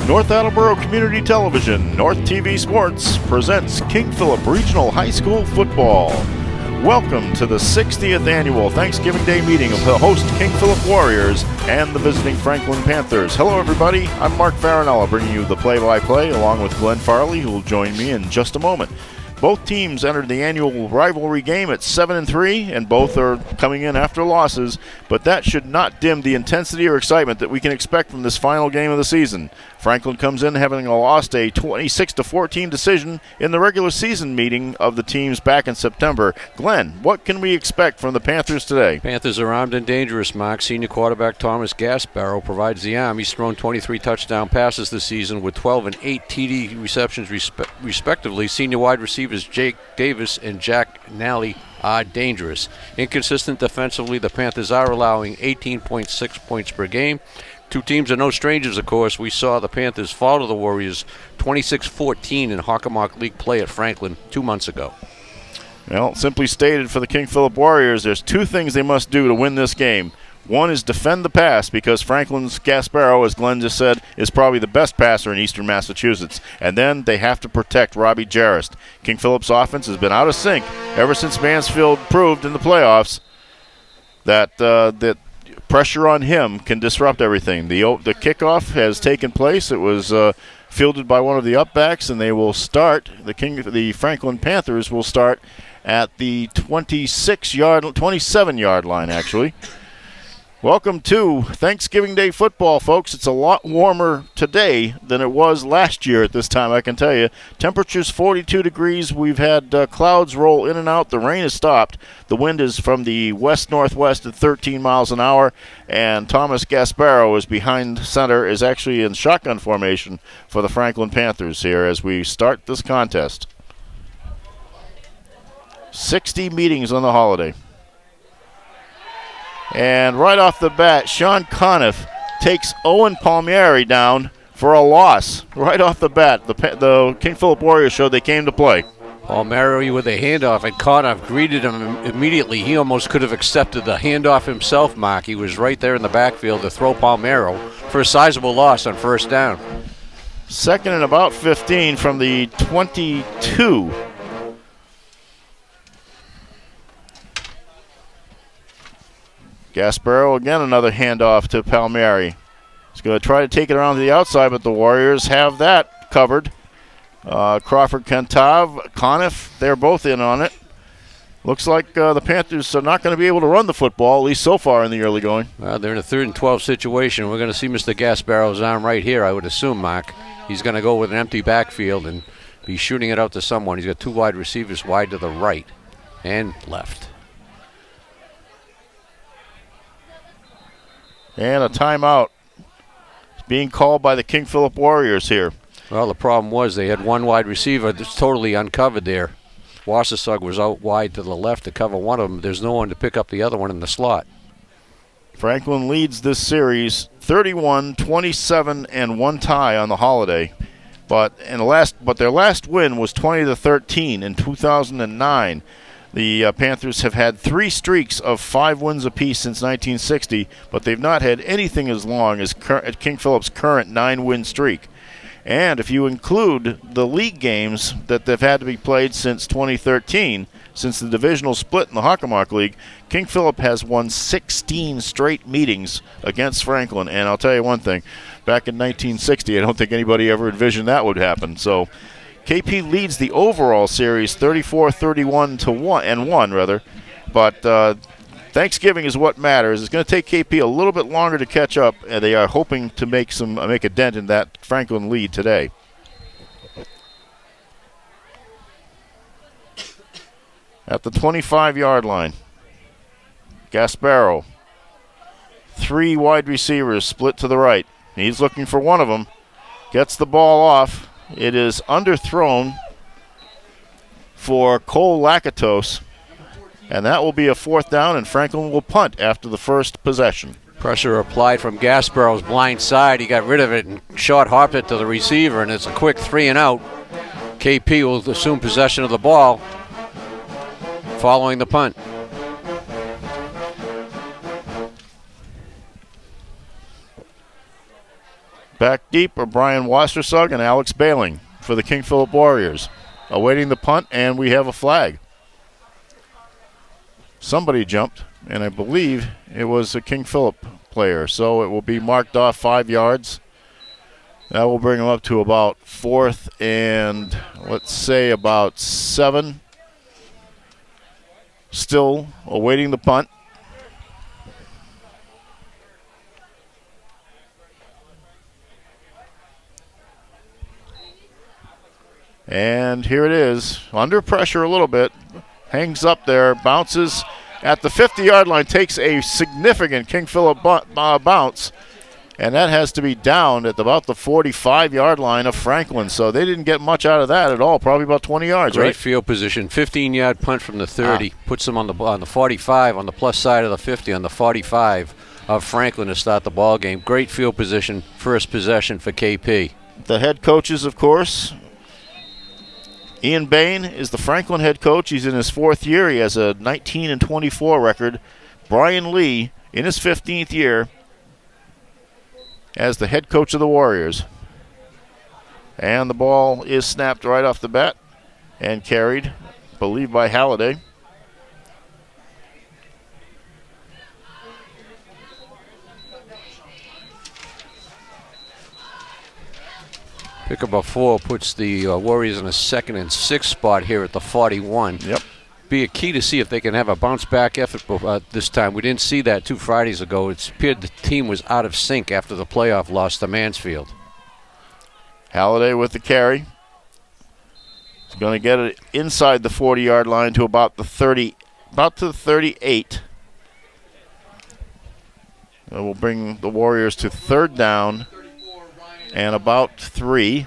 North Attleboro Community Television, North TV Sports, presents King Philip Regional High School Football. Welcome to the 60th annual Thanksgiving Day meeting of the host King Philip Warriors and the visiting Franklin Panthers. Hello everybody, I'm Mark Farinella bringing you the play-by-play along with Glenn Farley, who will join me in just a moment. Both teams entered the annual rivalry game at 7-3, and both are coming in after losses, but that should not dim the intensity or excitement that we can expect from this final game of the season. Franklin comes in having lost a 26-14 decision in the regular season meeting of the teams back in September. Glenn, what can we expect from the Panthers today? Panthers are armed and dangerous, Mark. Senior quarterback Thomas Gasbarrow provides the arm. He's thrown 23 touchdown passes this season with 12 and 8 TD receptions respectively. Senior wide receivers Jake Davis and Jack Nally are dangerous. Inconsistent defensively, the Panthers are allowing 18.6 points per game. Two teams are no strangers, of course. We saw the Panthers fall to the Warriors 26-14 in Hockomock League play at Franklin 2 months ago. Well, simply stated, for the King Philip Warriors, there's two things they must do to win this game. One is defend the pass, because Franklin's Gasbarrow, as Glenn just said, is probably the best passer in eastern Massachusetts. And then they have to protect Robbie Jarrist. King Philip's offense has been out of sync ever since Mansfield proved in the playoffs that pressure on him can disrupt everything. The kickoff has taken place. It was fielded by one of the upbacks, and they will start. The Franklin Panthers will start at the 27-yard line, actually. Welcome to Thanksgiving Day football, folks. It's a lot warmer today than it was last year at this time, I can tell you. Temperature's 42 degrees. We've had clouds roll in and out. The rain has stopped. The wind is from the west-northwest at 13 miles an hour, and Thomas Gasbarrow is behind center, is actually in shotgun formation for the Franklin Panthers here as we start this contest. 60 meetings on the holiday. And right off the bat, Sean Conniff takes Owen Palmieri down for a loss. Right off the bat, the King Philip Warriors showed they came to play. Palmieri with a handoff, and Conniff greeted him immediately. He almost could have accepted the handoff himself, Mark. He was right there in the backfield to throw Palmieri for a sizable loss on first down. Second and about 15 from the 22. Gasbarrow, again, another handoff to Palmieri. He's going to try to take it around to the outside, but the Warriors have that covered. Crawford Kantav, Conniff, they're both in on it. Looks like the Panthers are not going to be able to run the football, at least so far in the early going. Well, they're in a 3rd and 12 situation. We're going to see Mr. Gasbarrow's arm right here, I would assume, Mark. He's going to go with an empty backfield and be shooting it out to someone. He's got two wide receivers wide to the right and left. And a timeout being called by the King Philip Warriors here. Well, the problem was they had one wide receiver that's totally uncovered there. Wassesug was out wide to the left to cover one of them. There's no one to pick up the other one in the slot. Franklin leads this series 31-27 and one tie on the holiday. But their last win was 20-13 in 2009. The Panthers have had 3 streaks of 5 wins apiece since 1960, but they've not had anything as long as King Philip's current 9-win streak. And if you include the league games that they've had to be played since 2013, since the divisional split in the Hockomock League, King Philip has won 16 straight meetings against Franklin. And I'll tell you one thing, back in 1960, I don't think anybody ever envisioned that would happen. So KP leads the overall series 34-31-1, but Thanksgiving is what matters. It's going to take KP a little bit longer to catch up, and they are hoping to make a dent in that Franklin lead today. At the 25-yard line, Gasbarrow, 3 wide receivers split to the right. He's looking for one of them, gets the ball off. It is underthrown for Cole Lakatos, and that will be a 4th down, and Franklin will punt after the first possession. Pressure applied from Gasbarrow's blind side. He got rid of it and short hopped it to the receiver, and it's a quick 3 and out. KP will assume possession of the ball following the punt. Back deep are Brian Wassersug and Alex Bailing for the King Philip Warriors. Awaiting the punt, and we have a flag. Somebody jumped, and I believe it was a King Philip player. So it will be marked off 5 yards. That will bring them up to about 4th and, let's say, about 7. Still awaiting the punt. And here it is, under pressure a little bit. Hangs up there, bounces at the 50-yard line, takes a significant King Philip bounce. And that has to be down at about the 45-yard line of Franklin. So they didn't get much out of that at all, probably about 20 yards, Great right? field position. 15-yard punt from the 30. Puts them on the 45, on the plus side of the 50, on the 45 of Franklin to start the ball game. Great field position, first possession for KP. The head coaches, of course. Ian Bain is the Franklin head coach. He's in his 4th year. He has a 19-24 record. Brian Lee in his 15th year as the head coach of the Warriors. And the ball is snapped right off the bat and carried, I believe, by Halliday. Pickup of 4 puts the Warriors in a 2nd and 6 spot here at the 41. Yep. Be a key to see if they can have a bounce-back effort this time. We didn't see that 2 Fridays ago. It appeared the team was out of sync after the playoff loss to Mansfield. Halliday with the carry. He's going to get it inside the 40-yard line to about the 38. That will bring the Warriors to 3rd down and about 3.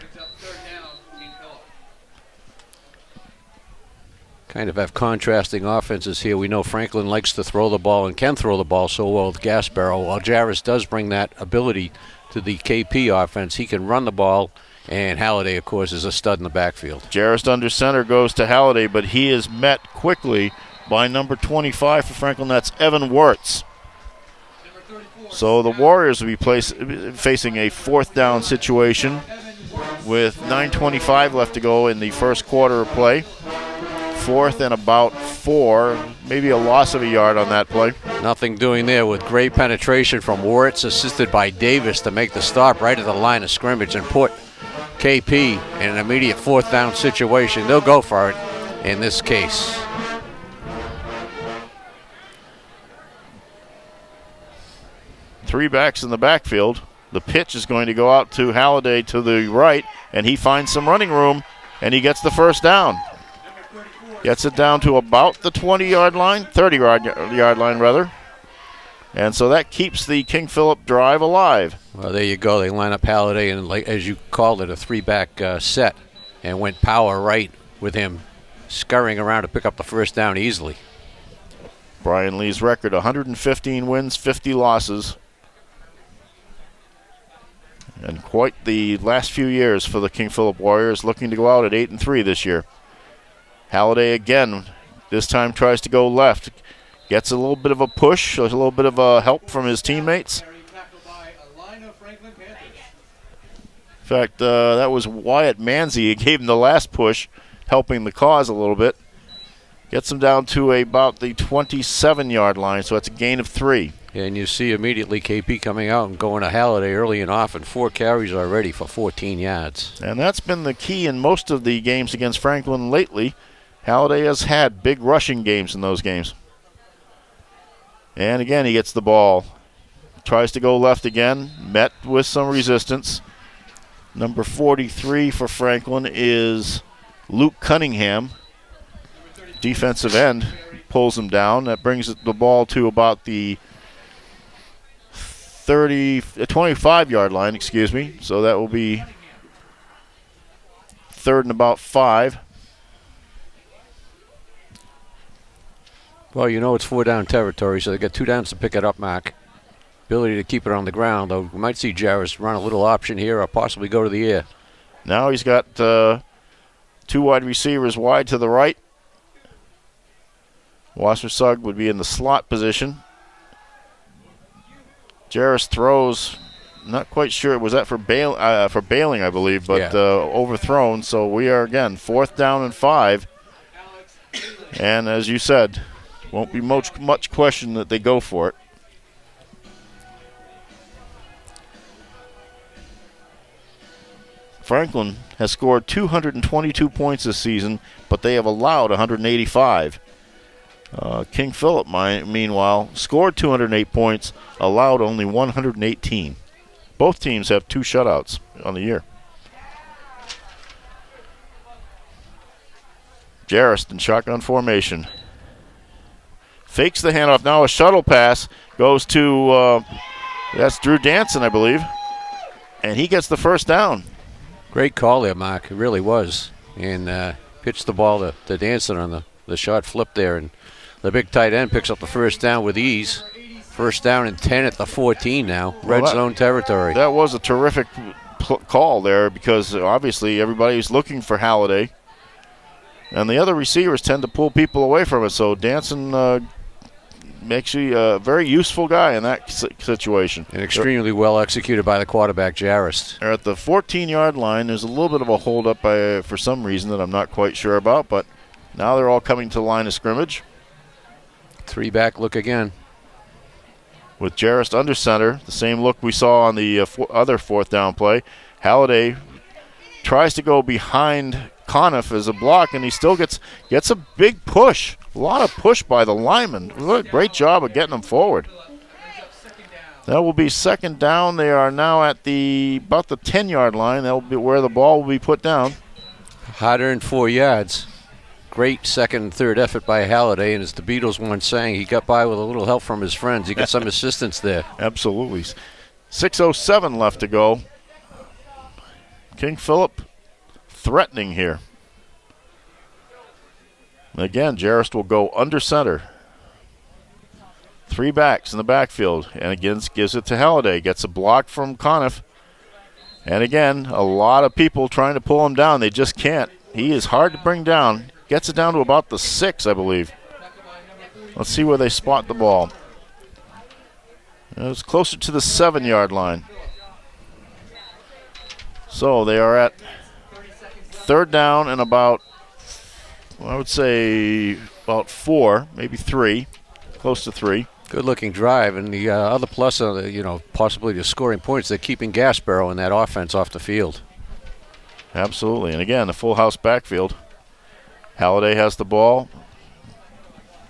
Kind of have contrasting offenses here. We know Franklin likes to throw the ball and can throw the ball so well with Gasbarrow. While Jarris does bring that ability to the KP offense, he can run the ball, and Halliday, of course, is a stud in the backfield. Jarris under center goes to Halliday, but he is met quickly by number 25 for Franklin. That's Evan Wirtz. So the Warriors will be facing a 4th down situation with 9:25 left to go in the first quarter of play. 4th and about 4, maybe a loss of a yard on that play. Nothing doing there with great penetration from Wirtz, assisted by Davis to make the stop right at the line of scrimmage and put KP in an immediate 4th down situation. They'll go for it in this case. Three backs in the backfield. The pitch is going to go out to Halliday to the right, and he finds some running room, and he gets the first down. Gets it down to about the 20-yard line, 30-yard line rather. And so that keeps the King Philip drive alive. Well, there you go. They line up Halliday and, like as you called it, a 3-back set, and went power right with him scurrying around to pick up the first down easily. Brian Lee's record, 115 wins, 50 losses. And quite the last few years for the King Philip Warriors, looking to go out at 8-3 this year. Halliday again, this time tries to go left. Gets a little bit of a push, a little bit of a help from his teammates. In fact, that was Wyatt Manzi who gave him the last push, helping the cause a little bit. Gets him down to about the 27-yard line, so it's a gain of 3. And you see immediately KP coming out and going to Halliday early and often. 4 carries already for 14 yards. And that's been the key in most of the games against Franklin lately. Halliday has had big rushing games in those games. And again, he gets the ball. Tries to go left again, met with some resistance. Number 43 for Franklin is Luke Cunningham. Defensive end pulls him down. That brings the ball to about the 25-yard line, excuse me. So that will be 3rd and about 5. Well, you know it's 4-down territory, so they got 2 downs to pick it up, Mark. Ability to keep it on the ground, though. We might see Jarris run a little option here or possibly go to the air. Now he's got 2 wide receivers wide to the right. Wassersug would be in the slot position. Jarris throws Not quite sure. Was that for bailing, I believe, but Yeah. overthrown. So we are, again, 4th down and 5. And as you said, won't be much question that they go for it. Franklin has scored 222 points this season, but they have allowed 185. King Philip, meanwhile, scored 208 points, allowed only 118. Both teams have 2 shutouts on the year. Jarrest in shotgun formation. Fakes the handoff. Now a shuttle pass goes to, that's Drew Danson, I believe. And he gets the first down. Great call there, Mark. It really was. And pitched the ball to Danson on the shot flip there. And the big tight end picks up the first down with ease. First down and 10 at the 14 now. Red zone territory. That was a terrific call there because obviously everybody's looking for Halliday. And the other receivers tend to pull people away from it. So Danson makes you a very useful guy in that situation. And extremely well executed by the quarterback, Jarrest. They're at the 14-yard line. There's a little bit of a hold-up for some reason that I'm not quite sure about. But now they're all coming to the line of scrimmage. 3-back look again. With Jarrest under center, the same look we saw on the other 4th down play. Halliday tries to go behind Conniff as a block, and he still gets a big push. A lot of push by the lineman. What a great job of getting him forward. That will be 2nd down. They are now at about the 10-yard line. That will be where the ball will be put down. Hard earned 4 yards. Great second and third effort by Halliday, and as the Beatles once sang, he got by with a little help from his friends. He got some assistance there. Absolutely. 6:07 left to go. King Philip threatening here. Again, Jarrest will go under center. 3 backs in the backfield, and again gives it to Halliday. Gets a block from Conniff. And again, a lot of people trying to pull him down. They just can't. He is hard to bring down. Gets it down to about the 6, I believe. Let's see where they spot the ball. It's closer to the 7-yard line. So they are at 3rd down and about, I would say, about 4, maybe 3, close to 3. Good-looking drive, and the other plus, possibly the scoring points, they're keeping Gasparrow in that offense off the field. Absolutely, and again, a full house backfield. Halliday has the ball.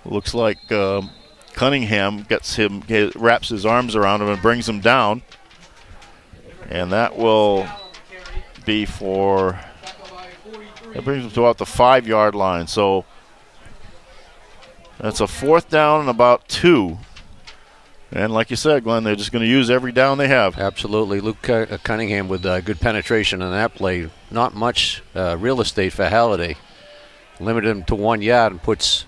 Looks like Cunningham wraps his arms around him and brings him down. And that will be that brings him to about the 5-yard line. So that's a 4th down and about 2. And like you said, Glenn, they're just going to use every down they have. Absolutely. Luke Cunningham with good penetration on that play. Not much real estate for Halliday. Limited him to 1 yard and puts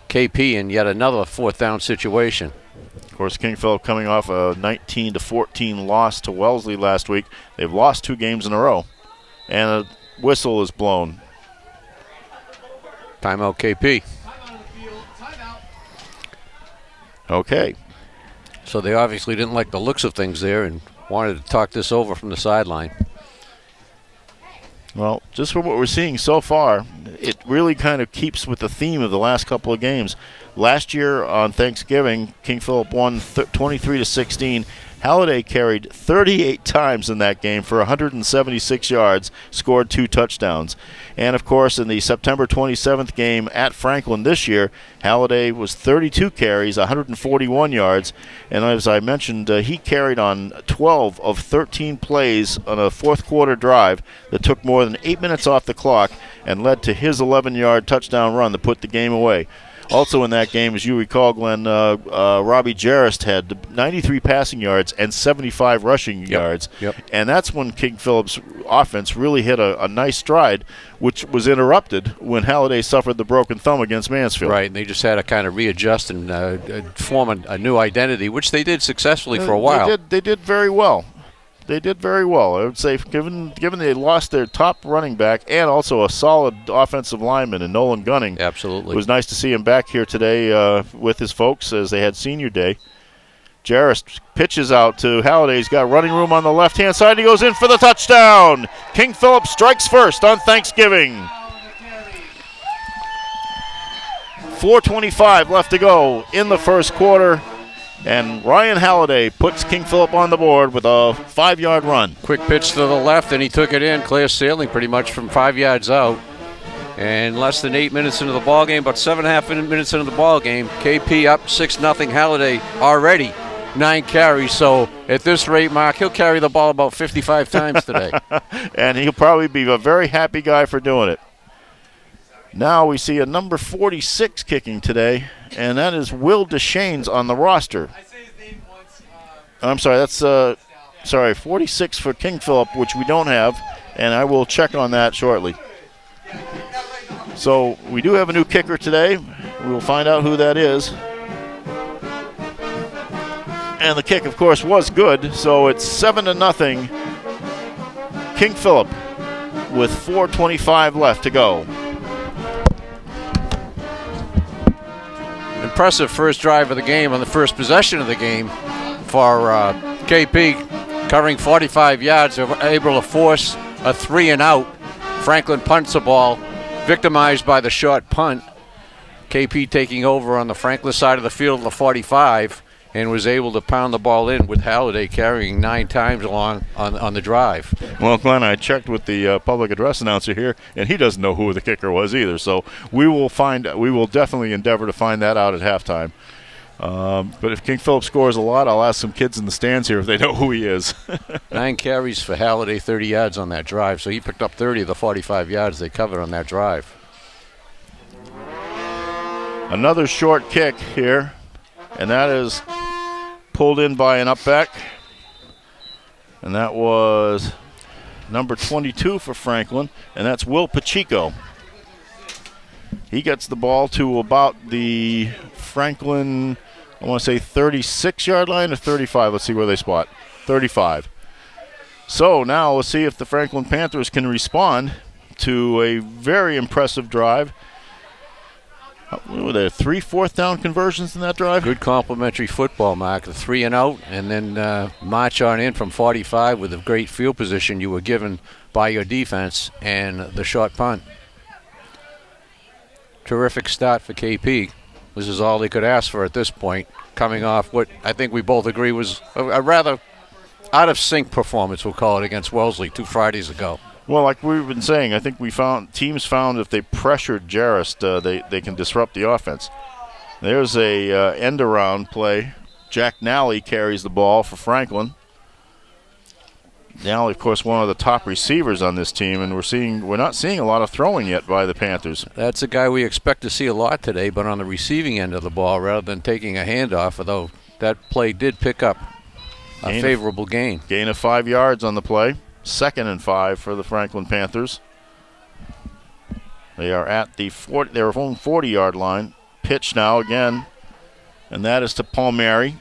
KP in yet another 4th down situation. Of course, King Philip coming off a 19-14 loss to Wellesley last week. They've lost 2 games in a row. And a whistle is blown. Timeout KP. Okay. So they obviously didn't like the looks of things there and wanted to talk this over from the sideline. Well, just from what we're seeing so far, it really kind of keeps with the theme of the last couple of games. Last year on Thanksgiving, King Philip won 23-16. Halliday carried 38 times in that game for 176 yards, scored 2 touchdowns. And, of course, in the September 27th game at Franklin this year, Halliday was 32 carries, 141 yards. And as I mentioned, he carried on 12 of 13 plays on a fourth-quarter drive that took more than 8 minutes off the clock and led to his 11-yard touchdown run that put the game away. Also in that game, as you recall, Glenn, Robbie Jarrest had 93 passing yards and 75 rushing yards. Yep. And that's when King Philip's offense really hit a nice stride, which was interrupted when Halliday suffered the broken thumb against Mansfield. Right, and they just had to kind of readjust and form a new identity, which they did successfully for a while. They did very well. They did very well. I would say, given they lost their top running back and also a solid offensive lineman in Nolan Gunning. Absolutely. It was nice to see him back here today with his folks as they had senior day. Jarris pitches out to Halliday. He's got running room on the left-hand side. He goes in for the touchdown. King Philip strikes first on Thanksgiving. 4:25 left to go in the first quarter. And Ryan Halliday puts King Philip on the board with a 5-yard run. Quick pitch to the left, and he took it in, clear sailing pretty much from 5 yards out. And less than 8 minutes into the ball game, about 7.5 minutes into the ball game, KP up 6-0. Halliday already 9 carries. So at this rate, Mark, he'll carry the ball about 55 times today. And he'll probably be a very happy guy for doing it. Now we see a number 46 kicking today, and that is Will Deschaines on the roster. I'm sorry, that's 46 for King Philip, which we don't have, and I will check on that shortly. So we do have a new kicker today. We will find out who that is. And the kick, of course, was good, so it's 7-0. King Philip with 4:25 left to go. Impressive first drive of the game on the first possession of the game for KP, covering 45 yards. They were able to force a 3-and-out. Franklin punts the ball, victimized by the short punt. KP taking over on the Franklin side of the field of the 45 and was able to pound the ball in with Halliday carrying 9 times along on the drive. Well, Glenn, I checked with the public address announcer here, and he doesn't know who the kicker was either. So we will definitely endeavor to find that out at halftime. But if King Philip scores a lot, I'll ask some kids in the stands here if they know who he is. 9 carries for Halliday, 30 yards on that drive. So he picked up 30 of the 45 yards they covered on that drive. Another short kick here, and that is pulled in by an upback. And that was number 22 for Franklin, and that's Will Pacheco. He gets the ball to about the Franklin, I want to say 36-yard line or 35. Let's see where they spot. 35. So now let's see if the Franklin Panthers can respond to a very impressive drive. What were there, 3 fourth-down conversions in that drive? Good complimentary football, Mark. The 3-and-out, and then march on in from 45 with a great field position you were given by your defense and the short punt. Terrific start for KP. This is all they could ask for at this point, coming off what I think we both agree was a rather out-of-sync performance, we'll call it, against Wellesley 2 Fridays ago. Well, like we've been saying, I think teams found if they pressured Jarris, they can disrupt the offense. There's a end-around play. Jack Nally carries the ball for Franklin. Nally, of course, one of the top receivers on this team, and we're not seeing a lot of throwing yet by the Panthers. That's a guy we expect to see a lot today, but on the receiving end of the ball rather than taking a handoff, although that play did pick up a favorable gain. Gain of 5 yards on the play. 2nd and 5 for the Franklin Panthers. They are at their own 40-yard line. Pitch now again, and that is to Palmieri.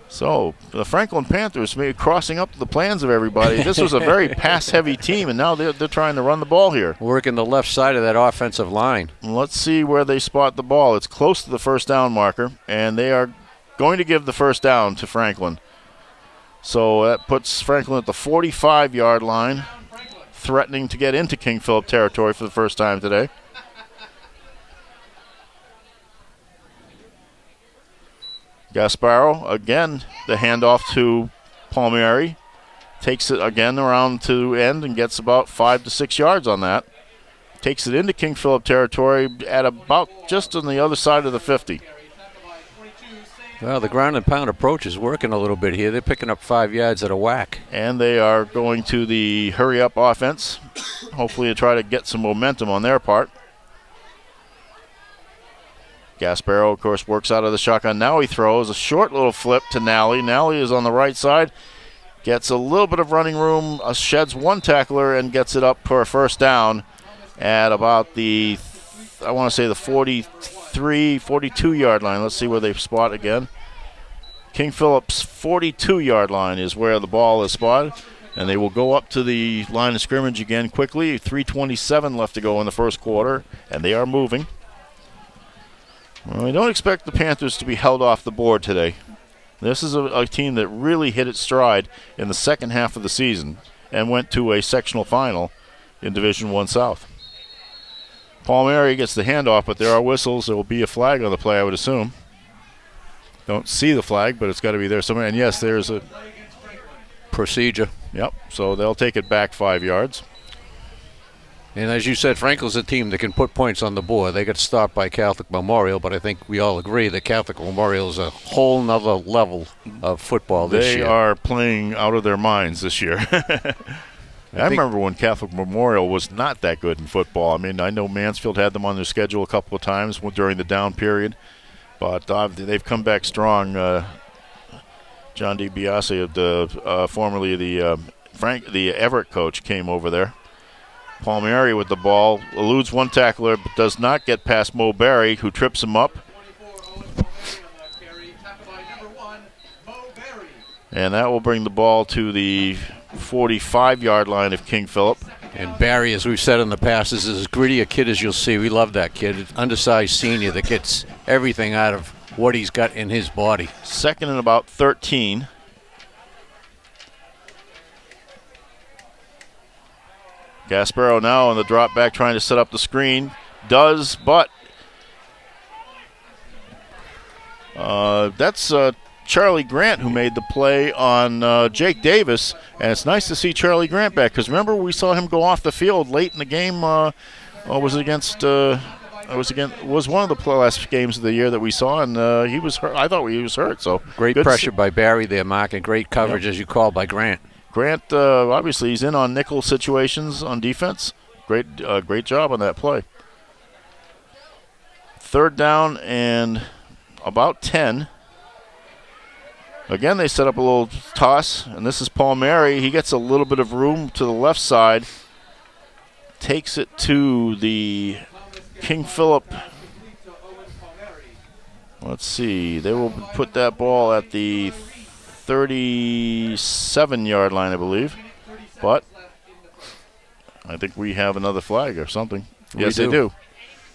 So the Franklin Panthers may be crossing up the plans of everybody. This was a very pass-heavy team, and now they're trying to run the ball here. Working the left side of that offensive line. Let's see where they spot the ball. It's close to the first down marker, and they are going to give the first down to Franklin. So that puts Franklin at the 45-yard line, threatening to get into King Philip territory for the first time today. Gasparo, again, the handoff to Palmieri. Takes it again around to end and gets about 5 to 6 yards on that. Takes it into King Philip territory at about just on the other side of the 50. Well, the ground and pound approach is working a little bit here. They're picking up 5 yards at a whack. And they are going to the hurry-up offense, hopefully to try to get some momentum on their part. Gasparo, of course, works out of the shotgun. Now he throws a short little flip to Nally. Nally is on the right side. Gets a little bit of running room, sheds one tackler, and gets it up for a first down at about the, I want to say the 43, 42-yard line. Let's see where they spot again. King Philip's 42-yard line is where the ball is spotted. And they will go up to the line of scrimmage again quickly. 3:27 left to go in the first quarter, and they are moving. Well, we don't expect the Panthers to be held off the board today. This is a team that really hit its stride in the second half of the season and went to a sectional final in Division I South. Palmieri gets the handoff, but there are whistles. There will be a flag on the play, I would assume. Don't see the flag, but it's got to be there somewhere. And yes, there's a procedure. Yep, so they'll take it back 5 yards. And as you said, Franklin's a team that can put points on the board. They got stopped by Catholic Memorial, but I think we all agree that Catholic Memorial is a whole nother level of football this year. They are playing out of their minds this year. I remember when Catholic Memorial was not that good in football. I mean, I know Mansfield had them on their schedule a couple of times during the down period, but they've come back strong. John DiBiase, formerly the Everett coach, came over there. Palmieri with the ball, eludes one tackler, but does not get past Mo Berry, who trips him up. And that will bring the ball to the 45-yard line of King Philip. And Barry, as we've said in the past, is as gritty a kid as you'll see. We love that kid. Undersized senior that gets everything out of what he's got in his body. Second and about 13. Gasparo now on the drop back trying to set up the screen. Does, but that's Charlie Grant who made the play on Jake Davis. And it's nice to see Charlie Grant back because remember we saw him go off the field late in the game. Was one of the last games of the year that we saw, and he was hurt. I thought he was hurt. So great pressure by Barry there, Mark, and great coverage, as you called, by Grant. Grant, obviously, he's in on nickel situations on defense. Great job on that play. Third down and about 10. Again, they set up a little toss, and this is Palmieri. He gets a little bit of room to the left side. Takes it to the King Philip. Let's see. They will put that ball at the 37-yard line, I believe. But I think we have another flag or something. Yes, they do.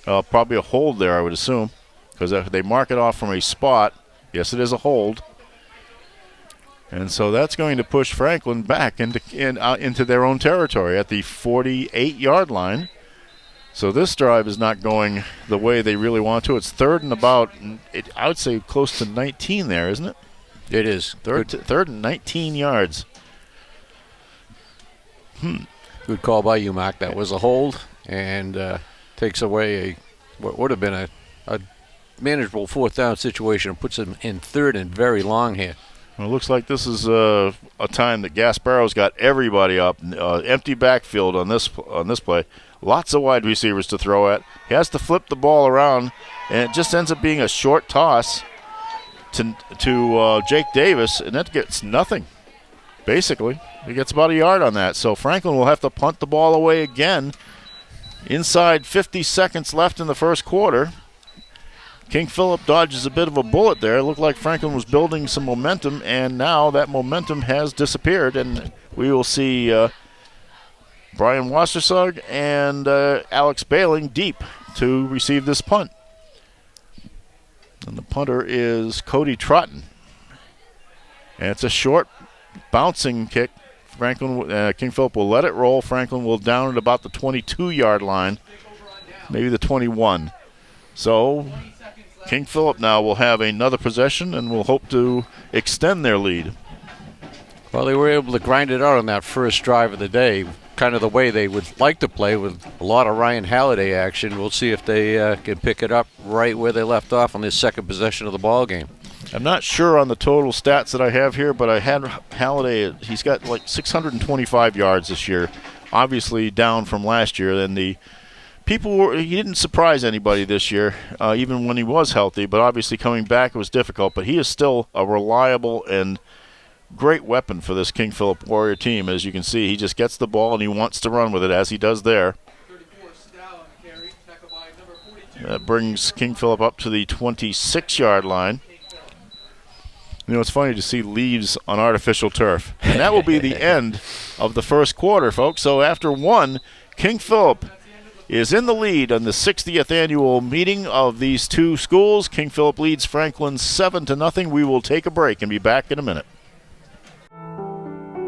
Probably a hold there, I would assume, because they mark it off from a spot. Yes, it is a hold. And so that's going to push Franklin back into their own territory at the 48-yard line. So this drive is not going the way they really want to. It's third and about, I would say, close to 19 there, isn't it? It is. Third and 19 yards. Good call by you, Mark. That was a hold and takes away what would have been a manageable fourth down situation and puts them in third and very long here. Well, it looks like this is a time that Gasparo's got everybody up. Empty backfield on this play. Lots of wide receivers to throw at. He has to flip the ball around, and it just ends up being a short toss to Jake Davis, and that gets nothing, basically. He gets about a yard on that. So Franklin will have to punt the ball away again. Inside 50 seconds left in the first quarter. King Philip dodges a bit of a bullet there. It looked like Franklin was building some momentum, and now that momentum has disappeared, and we will see Brian Wassersug and Alex Bailing deep to receive this punt. And the punter is Cody Trotton. And it's a short bouncing kick. King Philip will let it roll. Franklin will down at about the 22-yard line, maybe the 21. So King Philip now will have another possession and will hope to extend their lead. Well, they were able to grind it out on that first drive of the day, kind of the way they would like to play with a lot of Ryan Halliday action. We'll see if they can pick it up right where they left off on this second possession of the ball game. I'm not sure on the total stats that I have here, but I had Halliday. He's got like 625 yards this year, obviously down from last year. And he didn't surprise anybody this year, even when he was healthy. But obviously coming back it was difficult. But he is still a reliable and great weapon for this King Philip Warrior team. As you can see, he just gets the ball and he wants to run with it, as he does there. That brings King Philip up to the 26-yard line. You know, it's funny to see leaves on artificial turf. And that will be the end of the first quarter, folks. So after one, King Philip is in the lead on the 60th annual meeting of these two schools. King Philip leads Franklin 7-0. We will take a break and be back in a minute.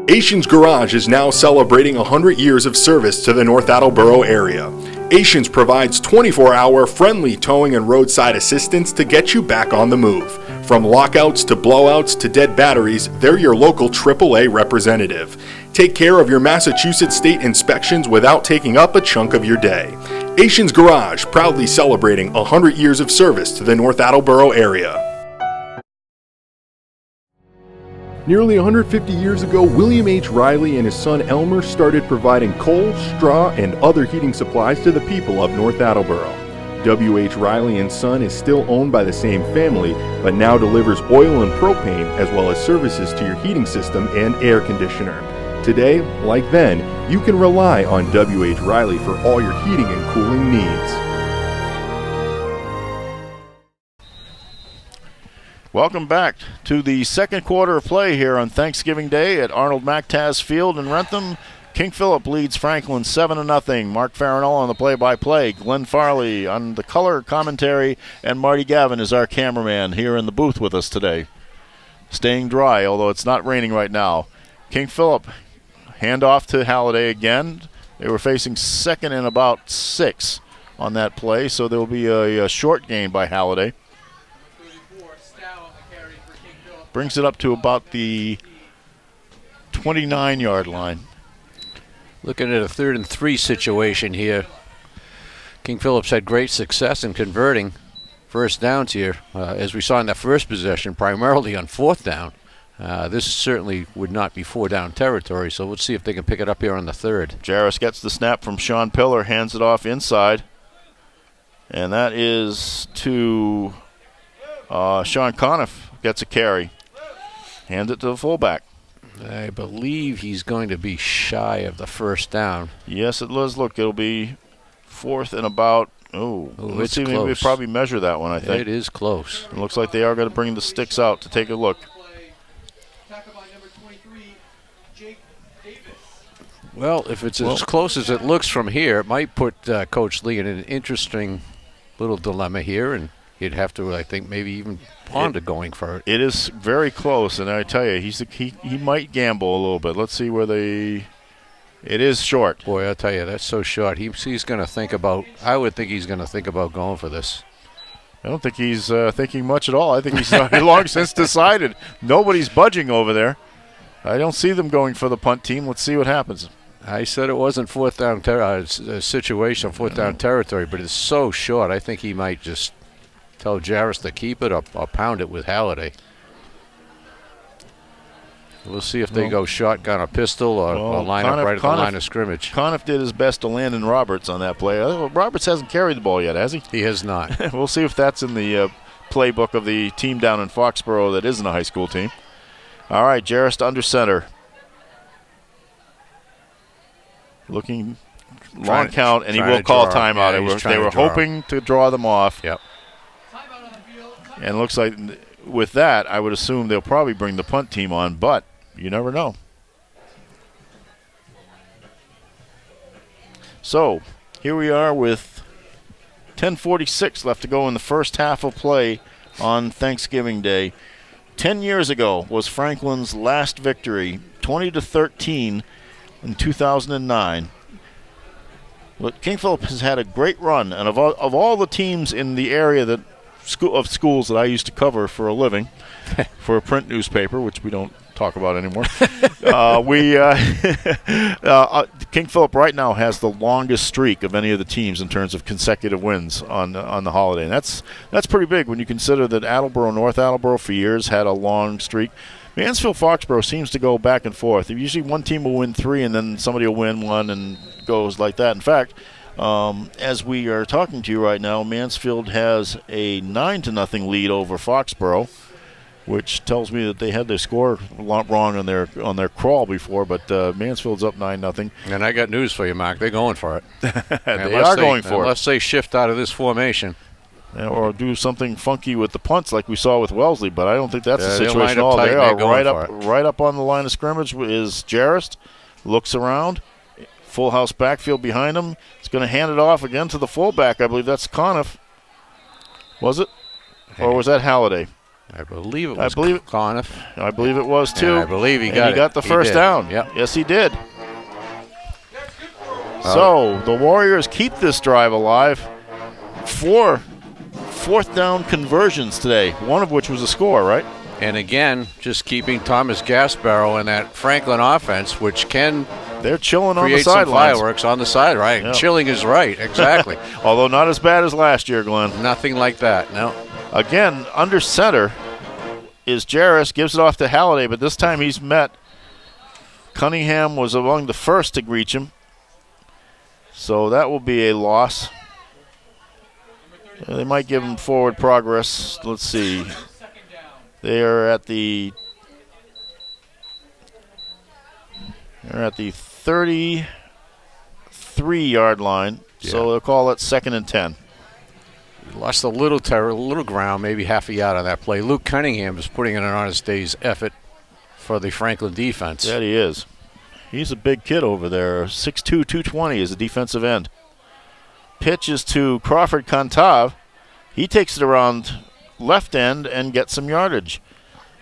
Asians Garage is now celebrating 100 years of service to the North Attleboro area. Asians provides 24-hour friendly towing and roadside assistance to get you back on the move. From lockouts to blowouts to dead batteries, they're your local AAA representative. Take care of your Massachusetts state inspections without taking up a chunk of your day. Asians Garage, proudly celebrating 100 years of service to the North Attleboro area. Nearly 150 years ago, William H. Riley and his son Elmer started providing coal, straw, and other heating supplies to the people of North Attleboro. W.H. Riley and Son is still owned by the same family, but now delivers oil and propane as well as services to your heating system and air conditioner. Today, like then, you can rely on W.H. Riley for all your heating and cooling needs. Welcome back to the second quarter of play here on Thanksgiving Day at Arnold Mactaz Field in Rentham. King Philip leads Franklin 7-0. Mark Farinella on the play-by-play. Glenn Farley on the color commentary, and Marty Gavin is our cameraman here in the booth with us today. Staying dry, although it's not raining right now. King Philip, handoff to Halliday again. They were facing second and about 6 on that play, so there will be a short gain by Halliday. Brings it up to about the 29-yard line. Looking at a 3rd and 3 situation here. King Philip's had great success in converting first downs here, as we saw in that first possession, primarily on 4th down. This certainly would not be 4-down territory, so let's see if they can pick it up here on the 3rd. Jarris gets the snap from Sean Pillar, hands it off inside. And that is to Sean Conniff, gets a carry. Hand it to the fullback. I believe he's going to be shy of the first down. Yes, it does. Look, it'll be 4th and about. Let's see. Maybe we probably measure that one, I think. It is close. It looks like they are going to bring the sticks out to take a look. Well, if it's as close as it looks from here, it might put Coach Lee in an interesting little dilemma here, and he'd have to, I think, maybe even ponder going for it. It is very close, and I tell you, he might gamble a little bit. Let's see where they. It is short. Boy, I tell you, that's so short. He's going to think about. I would think he's going to think about going for this. I don't think he's thinking much at all. I think he's long since decided. Nobody's budging over there. I don't see them going for the punt team. Let's see what happens. I said it wasn't 4th down situation, 4th down territory, but it's so short. I think he might just tell Jarris to keep it or pound it with Halliday. We'll see if they go shotgun or pistol or line up right at the line of scrimmage. Conniff did his best to Landon Roberts on that play. Roberts hasn't carried the ball yet, has he? He has not. We'll see if that's in the playbook of the team down in Foxborough that isn't a high school team. All right, Jarris under center. Looking long count, and he will call timeout. They were hoping to draw them off. Yep. And it looks like with that, I would assume they'll probably bring the punt team on, but you never know. So here we are with 10:46 left to go in the first half of play on Thanksgiving Day. 10 years ago was Franklin's last victory, 20-13 in 2009. But King Philip has had a great run, and of all the teams in the area that schools that I used to cover for a living, for a print newspaper, which we don't talk about anymore. King Philip right now has the longest streak of any of the teams in terms of consecutive wins on the holiday. And that's pretty big when you consider that North Attleboro for years had a long streak. Mansfield-Foxborough seems to go back and forth. Usually one team will win 3 and then somebody will win 1 and goes like that. In fact, as we are talking to you right now, Mansfield has a 9-0 lead over Foxborough, which tells me that they had their score wrong on their crawl before, but Mansfield's up 9-0. And I got news for you, Mark. They're going for it. They are going for it. Unless they shift out of this formation. Or do something funky with the punts like we saw with Wellesley, but I don't think that's the situation at all. They are right up on the line of scrimmage is Jarrist, looks around, full house backfield behind him. He's going to hand it off again to the fullback. I believe that's Conniff. Was it? Or was that Halliday? I believe it was Conniff. I believe it was too. And I believe he got it. He got the first down. Yep. Yes, he did. So the Warriors keep this drive alive. 4 fourth down conversions today, one of which was a score, right? And again, just keeping Thomas Gasbarrow in that Franklin offense, which can they're chilling on the create some sidelines. fireworks on the side, right? Yeah. Chilling is right, exactly. Although not as bad as last year, Glenn. Nothing like that, no. Again, under center is Jarris, gives it off to Halliday, but this time he's met. Cunningham was among the first to reach him. So that will be a loss. They might give him forward progress. Let's see. They are at the 33-yard line. Yeah. So they'll call it 2nd and 10. Lost a little ground, maybe half a yard on that play. Luke Cunningham is putting in an honest day's effort for the Franklin defense. That he is. He's a big kid over there. 6'2", 220 is a defensive end. Pitch is to Crawford Kantav. He takes it around left end and gets some yardage.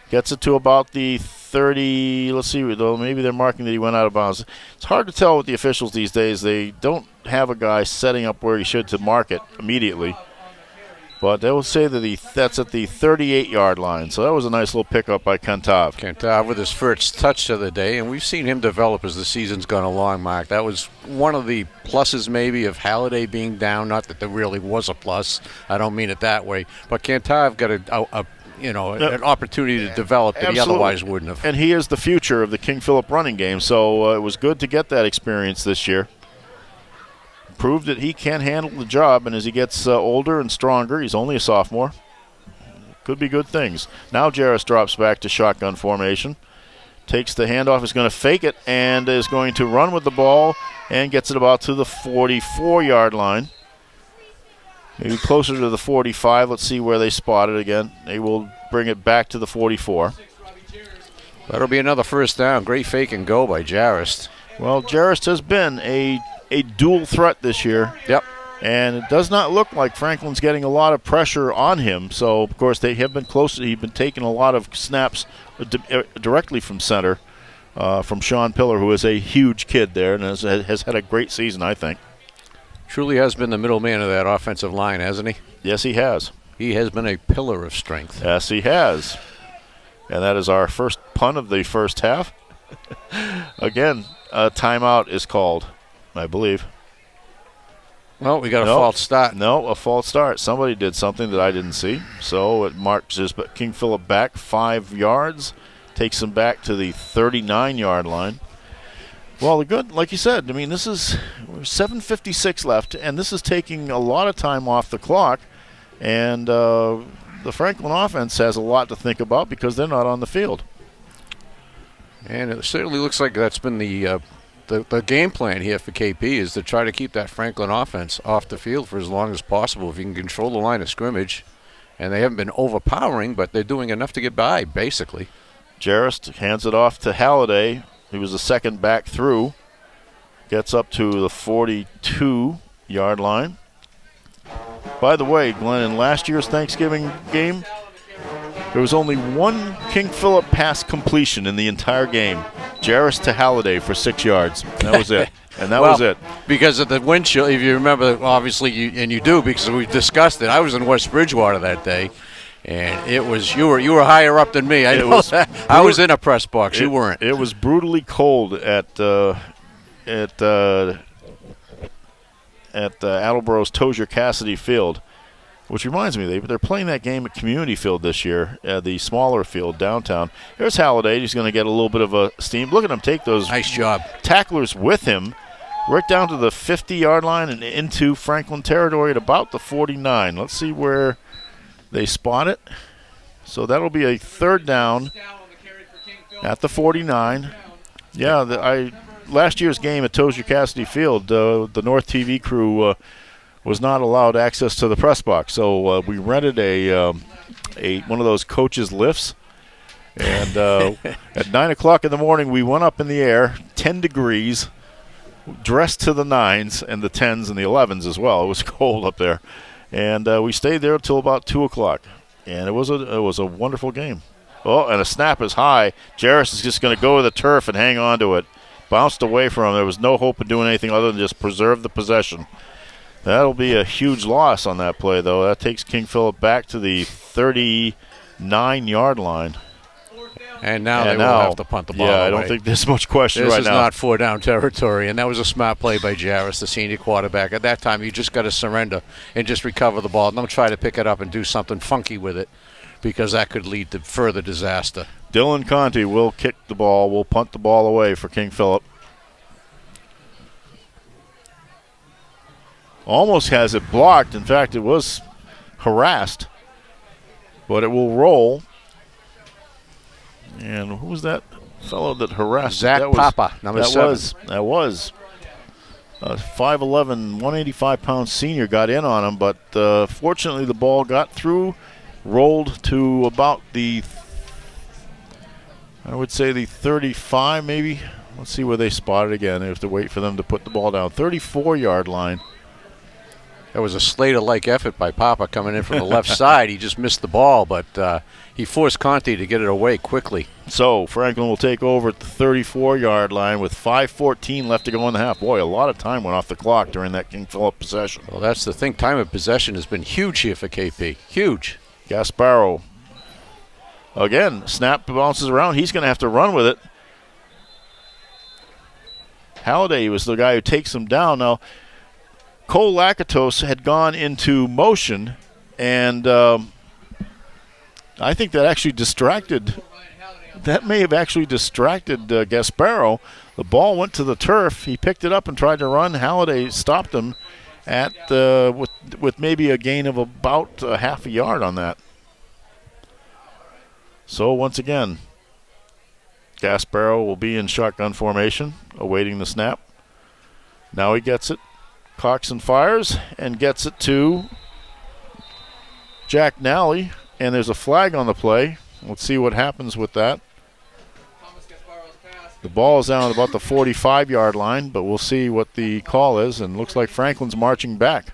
Gets it to about the 30. Let's see, though. Maybe they're marking that he went out of bounds. It's hard to tell with the officials these days. They don't have a guy setting up where he should to mark it immediately. But they will say that that's at the 38-yard line. So that was a nice little pickup by Kantav. Kantav with his first touch of the day, and we've seen him develop as the season's gone along, Mark. That was one of the pluses maybe of Halliday being down. Not that there really was a plus. I don't mean it that way. But Kantav got an opportunity to develop that he otherwise wouldn't have. And he is the future of the King Philip running game. So it was good to get that experience this year. Proved that he can handle the job, and as he gets older and stronger, he's only a sophomore. Could be good things. Now Jarris drops back to shotgun formation. Takes the handoff, is going to fake it, and is going to run with the ball and gets it about to the 44-yard line. Maybe closer to the 45. Let's see where they spot it again. They will bring it back to the 44. That'll be another first down. Great fake and go by Jarris. Well, Jarris has been a dual threat this year. Yep. And it does not look like Franklin's getting a lot of pressure on him. So, of course, they have been close. He's been taking a lot of snaps directly from center from Sean Pillar, who is a huge kid there and has had a great season, I think. Truly has been the middleman of that offensive line, hasn't he? Yes, he has. He has been a pillar of strength. Yes, he has. And that is our first punt of the first half. Again, a timeout is called, I believe. Well, we got a false start. No, a false start. Somebody did something that I didn't see. So it marks King Philip back 5 yards, takes him back to the 39-yard line. Well, good, like you said, I mean, this is 7:56 left, and this is taking a lot of time off the clock. And the Franklin offense has a lot to think about because they're not on the field. And it certainly looks like that's been the game plan here for KP is to try to keep that Franklin offense off the field for as long as possible. If you can control the line of scrimmage, and they haven't been overpowering, but they're doing enough to get by, basically. Jarris hands it off to Halliday. He was the second back through. Gets up to the 42-yard line. By the way, Glenn, in last year's Thanksgiving game, there was only one King Philip pass completion in the entire game. Jarris to Halliday for 6 yards. That was it. And that was it. Because of the wind chill, if you remember, obviously, you do because we discussed it. I was in West Bridgewater that day, and it was you were higher up than me. I know that. I was in a press box. You weren't. It was brutally cold at Attleboro's Tozier Cassidy Field. Which reminds me, they're playing that game at Community Field this year, the smaller field downtown. There's Halliday. He's going to get a little bit of a steam. Look at him take those nice job tacklers with him right down to the 50-yard line and into Franklin territory at about the 49. Let's see where they spot it. So that'll be a third down at the 49. Yeah, last year's game at Tozier Cassidy Field, the North TV crew was not allowed access to the press box, so we rented a one of those coaches lifts, and at 9 o'clock in the morning we went up in the air, 10 degrees, dressed to the 9s and the 10s and the 11s as well. It was cold up there. And we stayed there until about 2 o'clock. And it was a wonderful game. Oh, and a snap is high. Jarris is just going to go to the turf and hang on to it. Bounced away from him. There was no hope of doing anything other than just preserve the possession. That'll be a huge loss on that play, though. That takes King Philip back to the 39-yard line. And now they will have to punt the ball away. I don't think there's much question right now. This is not 4-down territory, and that was a smart play by Jarris, the senior quarterback. At that time, you just got to surrender and just recover the ball. Don't try to pick it up and do something funky with it, because that could lead to further disaster. Dylan Conti will kick the ball, will punt the ball away for King Philip. Almost has it blocked. In fact, it was harassed, but it will roll. And who was that fellow that harassed? Zach Papa, number 7. That was. 5'11", 185-pound senior got in on him, but fortunately the ball got through, rolled to about the, I would say the 35 maybe. Let's see where they spot it again. They have to wait for them to put the ball down. 34-yard line. That was a Slater-like effort by Papa coming in from the left side. He just missed the ball, but he forced Conti to get it away quickly. So Franklin will take over at the 34-yard line with 5:14 left to go in the half. Boy, a lot of time went off the clock during that King Philip possession. Well, that's the thing. Time of possession has been huge here for KP. Huge. Gasparo. Again, snap bounces around. He's going to have to run with it. Halliday was the guy who takes him down. Now, Cole Lakatos had gone into motion, and I think that actually distracted. That may have actually distracted Gasparo. The ball went to the turf. He picked it up and tried to run. Halliday stopped him at with maybe a gain of about half a yard on that. So once again, Gasparo will be in shotgun formation, awaiting the snap. Now he gets it. Coxon fires and gets it to Jack Nally, and there's a flag on the play. Let's see what happens with that. The ball is down at about the 45-yard line, but we'll see what the call is, and looks like Franklin's marching back.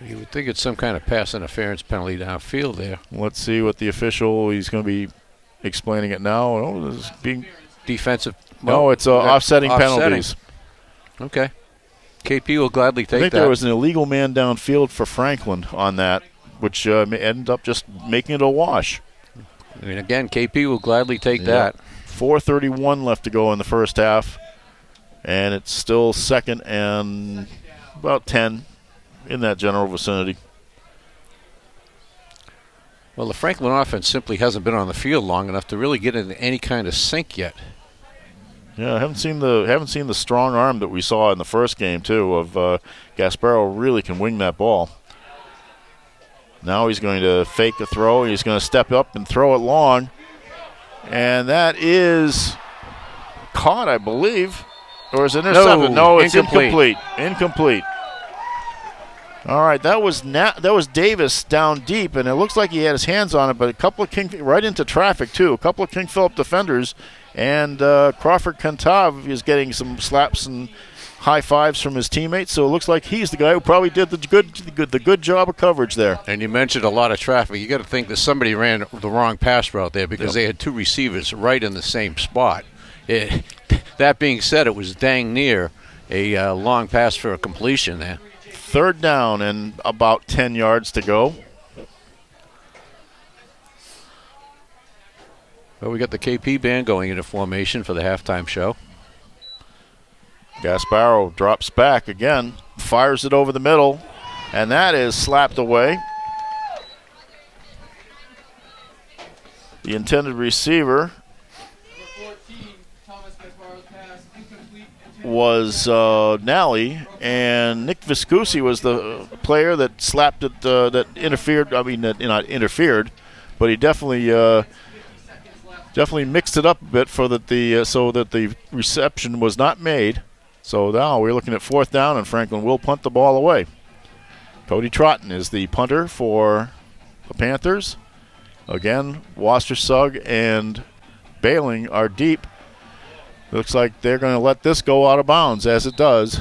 You would think it's some kind of pass interference penalty downfield there. Let's see what the official, he's going to be explaining it now. Oh, this is being defensive. No, it's offsetting penalties. Okay. KP will gladly take that. I think there was an illegal man downfield for Franklin on that, which ended up just making it a wash. I mean, again, KP will gladly take that. 4:31 left to go in the first half, and it's still second and about 10 in that general vicinity. Well, the Franklin offense simply hasn't been on the field long enough to really get into any kind of sync yet. Yeah, I haven't seen the strong arm that we saw in the first game too. Of Gasparo really can wing that ball. Now he's going to fake a throw. He's going to step up and throw it long, and that is caught, I believe, or is it intercepted? No, it's incomplete. Incomplete. All right, that was Davis down deep, and it looks like he had his hands on it, but a couple of right into traffic too. A couple of King Philip defenders, and Crawford Kantav is getting some slaps and high fives from his teammates. So it looks like he's the guy who probably did the good job of coverage there. And you mentioned a lot of traffic. You got to think that somebody ran the wrong pass route there because they had two receivers right in the same spot. That being said, it was dang near a long pass for a completion there. Third down and about 10 yards to go. Well, we got the KP band going into formation for the halftime show. Gasparo drops back again, fires it over the middle, and that is slapped away. The intended receiver was Nally, and Nick Viscusi was the player that slapped it, that interfered. I mean, not interfered, but he definitely mixed it up a bit so that the reception was not made. So now we're looking at fourth down, and Franklin will punt the ball away. Cody Trotton is the punter for the Panthers. Again, Wassersug and Bailing are deep. Looks like they're going to let this go out of bounds, as it does.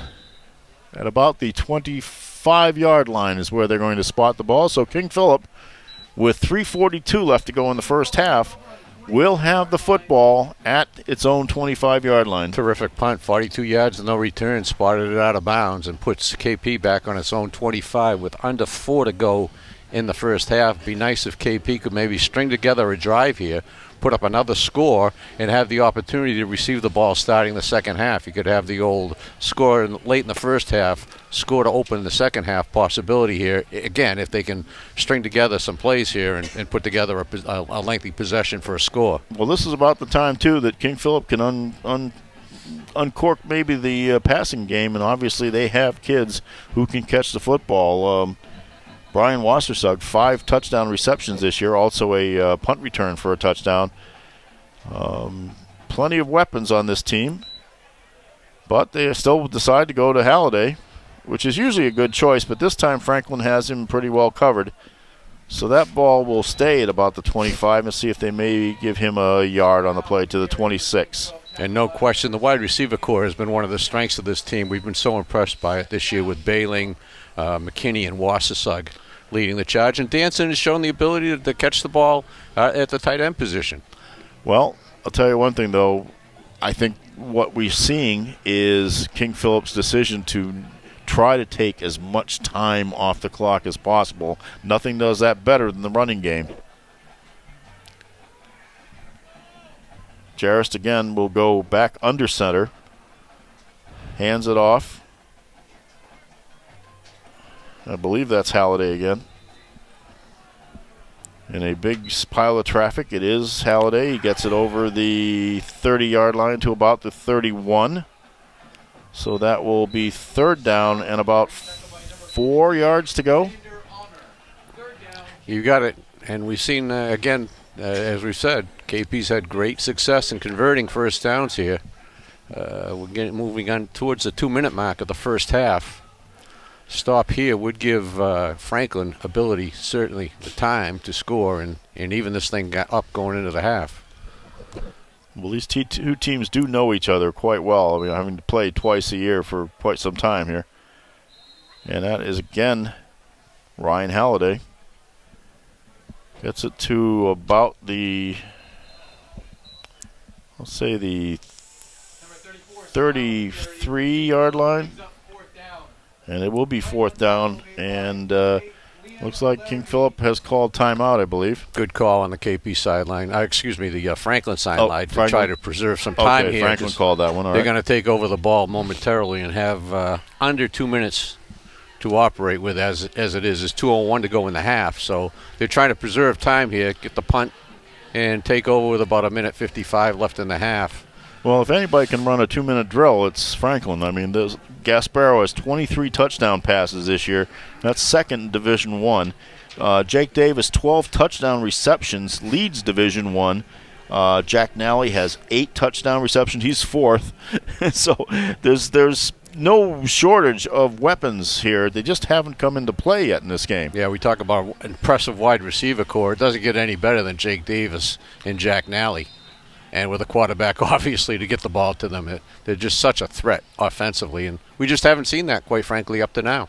At about the 25-yard line is where they're going to spot the ball. So King Philip, with 3:42 left to go in the first half, will have the football at its own 25-yard line. Terrific punt, 42 yards and no return, spotted it out of bounds and puts KP back on its own 25 with under 4 to go in the first half. Be nice if KP could maybe string together a drive here, put up another score, and have the opportunity to receive the ball starting the second half. You could have the old score late in the first half, score to open the second half possibility here. Again, if they can string together some plays here and put together a lengthy possession for a score. Well, this is about the time, too, that King Philip can uncork maybe the passing game, and obviously they have kids who can catch the football. Brian Wassersug, 5 touchdown receptions this year, also a punt return for a touchdown. Plenty of weapons on this team, but they still decide to go to Halliday, which is usually a good choice, but this time Franklin has him pretty well covered. So that ball will stay at about the 25 and see if they may give him a yard on the play to the 26. And no question, the wide receiver core has been one of the strengths of this team. We've been so impressed by it this year with Bailing, McKinney, and Wassersug leading the charge. And Danson has shown the ability to catch the ball at the tight end position. Well, I'll tell you one thing, though. I think what we're seeing is King Philip's decision to try to take as much time off the clock as possible. Nothing does that better than the running game. Jarrist again will go back under center. Hands it off. I believe that's Halliday again. In a big pile of traffic, it is Halliday. He gets it over the 30-yard line to about the 31. So that will be third down and about 4 yards to go. You got it. And we've seen, again, as we've said, KP's had great success in converting first downs here. We're moving on towards the 2-minute mark of the first half. Stop here would give Franklin ability, certainly the time to score, and even this thing got up going into the half. Well, these two teams do know each other quite well. I mean, having played twice a year for quite some time here. And that is, again, Ryan Halliday. Gets it to about the, I'll say the 33-yard line. And it will be fourth down. And looks like King Philip has called timeout, I believe. Good call on the KP sideline. The Franklin sideline to try to preserve some time here. Franklin called that one. All they're right. going to take over the ball momentarily and have under 2 minutes to operate with as it is. There's 2:01 to go in the half. So they're trying to preserve time here, get the punt, and take over with about 1:55 left in the half. Well, if anybody can run a 2-minute drill, it's Franklin. I mean, Gasparo has 23 touchdown passes this year. That's second in Division I. Jake Davis, 12 touchdown receptions, leads Division I. Jack Nally has 8 touchdown receptions. He's fourth. So there's no shortage of weapons here. They just haven't come into play yet in this game. Yeah, we talk about an impressive wide receiver core. It doesn't get any better than Jake Davis and Jack Nally. And with a quarterback, obviously, to get the ball to them. They're just such a threat offensively, and we just haven't seen that, quite frankly, up to now.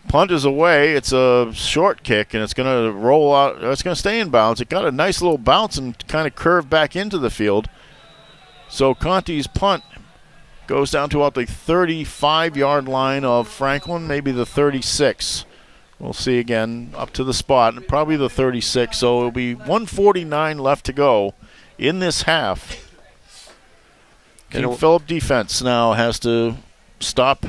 Punt is away. It's a short kick, and it's going to roll out. It's going to stay in bounds. It got a nice little bounce and kind of curved back into the field. So Conti's punt goes down to about the 35-yard line of Franklin, maybe the 36. We'll see again up to the spot, probably the 36. So it'll be 1:49 left to go in this half. King Philip defense now has to stop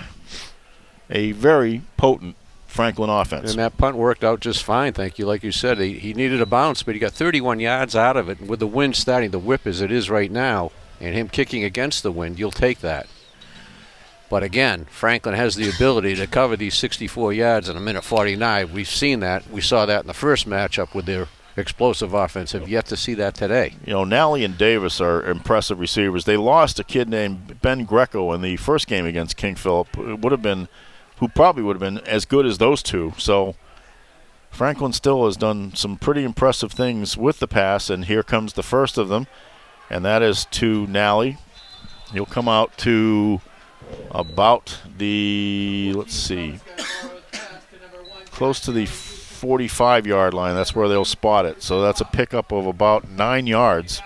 a very potent Franklin offense. And that punt worked out just fine, thank you. Like you said, he needed a bounce, but he got 31 yards out of it. And with the wind starting to whip as it is right now, and him kicking against the wind, you'll take that. But again, Franklin has the ability to cover these 64 yards in 1:49. We've seen that. We saw that in the first matchup with their explosive offense. Have yet to see that today. You know, Nally and Davis are impressive receivers. They lost a kid named Ben Greco in the first game against King Philip, who probably would have been as good as those two. So Franklin still has done some pretty impressive things with the pass, and here comes the first of them. and that is to Nally. He'll come out to about the, let's see, close to the 45-yard line. That's where they'll spot it. So that's a pickup of about 9 yards.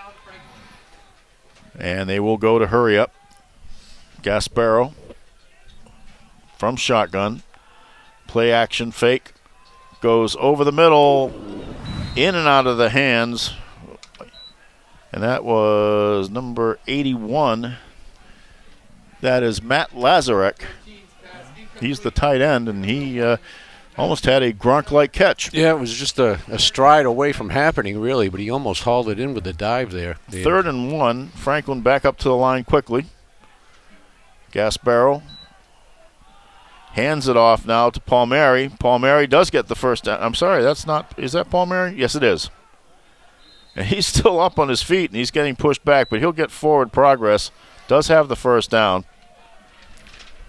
And they will go to hurry up. Gasparo from shotgun. Play action fake. Goes over the middle, in and out of the hands. And that was number 81. That is Matt Lazarek. He's the tight end, and he almost had a Gronk-like catch. Yeah, it was just a stride away from happening, really, but he almost hauled it in with the dive there. 3rd and 1. Franklin back up to the line quickly. Gasparo hands it off now to Palmieri. Palmieri does get the first down. I'm sorry, that's not, is that Palmieri? Yes, it is. And he's still up on his feet, and he's getting pushed back, but he'll get forward progress. Does have the first down.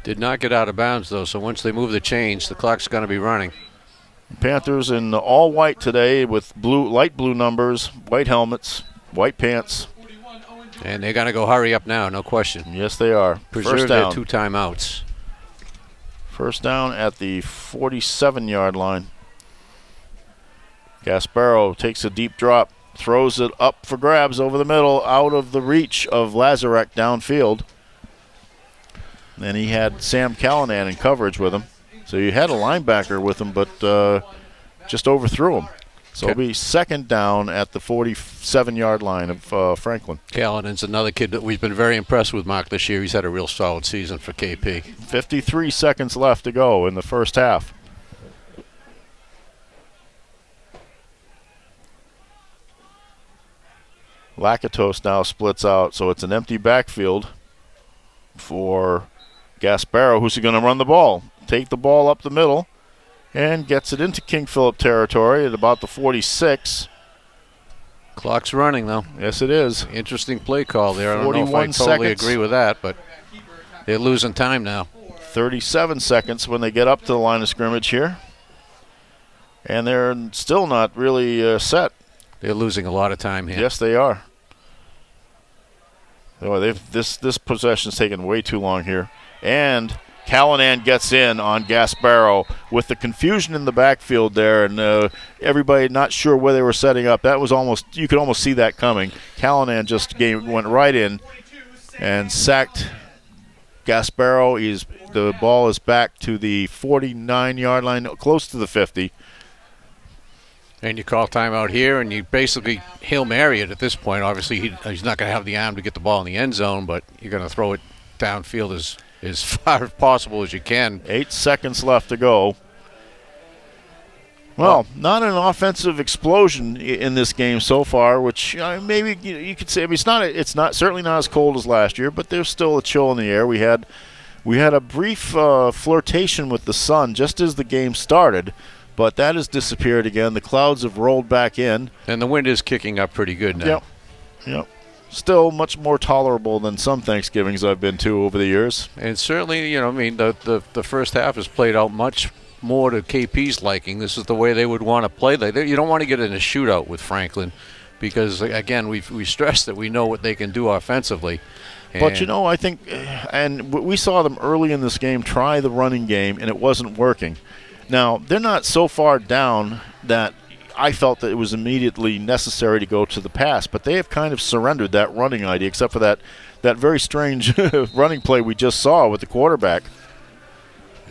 Did not get out of bounds, though, so once they move the chains, the clock's going to be running. Panthers in all white today with blue, light blue numbers, white helmets, white pants. And they're going to go hurry up now, no question. Yes, they are. Preserve First their down. 2 timeouts. First down at the 47-yard line. Gasparo takes a deep drop, throws it up for grabs over the middle, out of the reach of Lazarek downfield. Then he had Sam Callanan in coverage with him. So you had a linebacker with him, but just overthrew him. So it'll be second down at the 47-yard line of Franklin. Callanan's another kid that we've been very impressed with, Mark, this year. He's had a real solid season for KP. 53 seconds left to go in the first half. Lakatos now splits out, so it's an empty backfield for Gasparo, who's going to run the ball. Take the ball up the middle and gets it into King Philip territory at about the 46. Clock's running, though. Yes, it is. Interesting play call there. I don't know if I 41 totally seconds. agree with that, but they're losing time now. 37 seconds when they get up to the line of scrimmage here. And they're still not really set. They're losing a lot of time here. Yes, they are. Oh, this possession's taken way too long here. And Callanan gets in on Gasparo with the confusion in the backfield there, and everybody not sure where they were setting up. That was almost, you could almost see that coming. Callanan just went right in and sacked Gasparo. The ball is back to the 49-yard line, close to the 50. And you call timeout here, and you basically Hail Mary it at this point. Obviously, he's not going to have the arm to get the ball in the end zone, but you're going to throw it downfield as far as possible as you can. 8 seconds left to go. Well, not an offensive explosion in this game so far, which maybe you could say. I mean, it's not certainly not as cold as last year, but there's still a chill in the air. We had a brief flirtation with the sun just as the game started, but that has disappeared again. The clouds have rolled back in. And the wind is kicking up pretty good now. Yep. Still much more tolerable than some Thanksgivings I've been to over the years. And certainly, the first half has played out much more to KP's liking. This is the way they would want to play. You don't want to get in a shootout with Franklin because, again, we stress that we know what they can do offensively. But, I think, and we saw them early in this game try the running game, and it wasn't working. Now, they're not so far down that I felt that it was immediately necessary to go to the pass, but they have kind of surrendered that running idea, except for that very strange running play we just saw with the quarterback.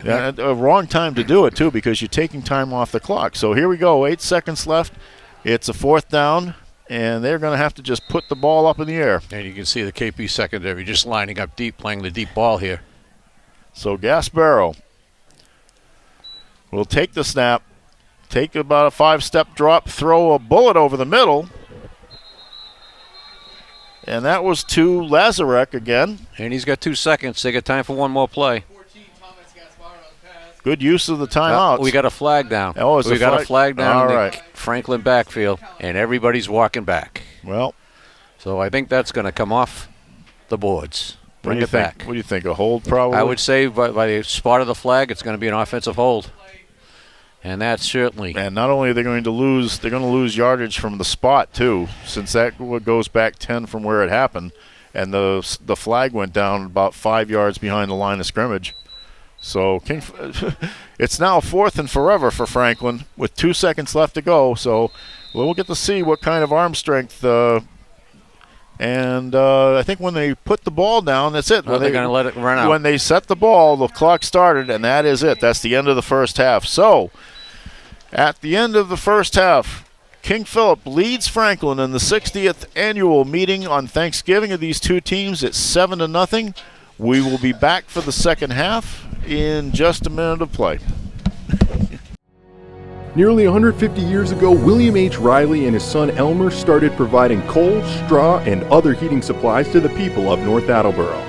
And a wrong time to do it, too, because you're taking time off the clock. So here we go, 8 seconds left. It's a fourth down, and they're going to have to just put the ball up in the air. And you can see the KP secondary just lining up deep, playing the deep ball here. So Gasparo will take the snap, take about a 5-step drop, throw a bullet over the middle. And that was to Lazarek again. And he's got 2 seconds. They got time for one more play. Good use of the timeouts. We got a flag down. Oh, we got a flag down All in right. the Franklin backfield, and everybody's walking back. Well, so I think that's going to come off the boards. Bring it back. What do you think, a hold probably? I would say by the spot of the flag, it's going to be an offensive hold. And that's certainly. And not only are they going to lose, they're going to lose yardage from the spot too, since that goes back 10 from where it happened, and the flag went down about 5 yards behind the line of scrimmage. So it's now 4th and forever for Franklin with 2 seconds left to go. So we'll get to see what kind of arm strength. And I think when they put the ball down, that's it. They're going to let it run out. When they set the ball, the clock started, and that is it. That's the end of the first half. So at the end of the first half, King Philip leads Franklin in the 60th annual meeting on Thanksgiving of these two teams. It's 7-0. We will be back for the second half in just a minute of play. Nearly 150 years ago, William H. Riley and his son Elmer started providing coal, straw, and other heating supplies to the people of North Attleboro.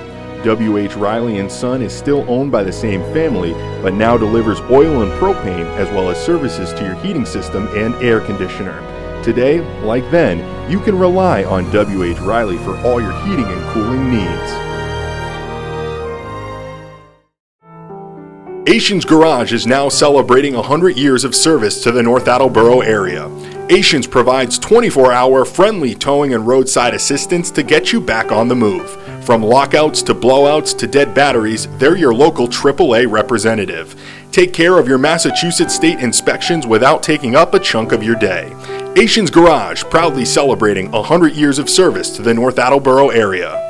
W.H. Riley and Son is still owned by the same family, but now delivers oil and propane as well as services to your heating system and air conditioner. Today, like then, you can rely on W.H. Riley for all your heating and cooling needs. Asians Garage is now celebrating 100 years of service to the North Attleboro area. Asians provides 24-hour friendly towing and roadside assistance to get you back on the move. From lockouts to blowouts to dead batteries, they're your local AAA representative. Take care of your Massachusetts state inspections without taking up a chunk of your day. Asians Garage, proudly celebrating 100 years of service to the North Attleboro area.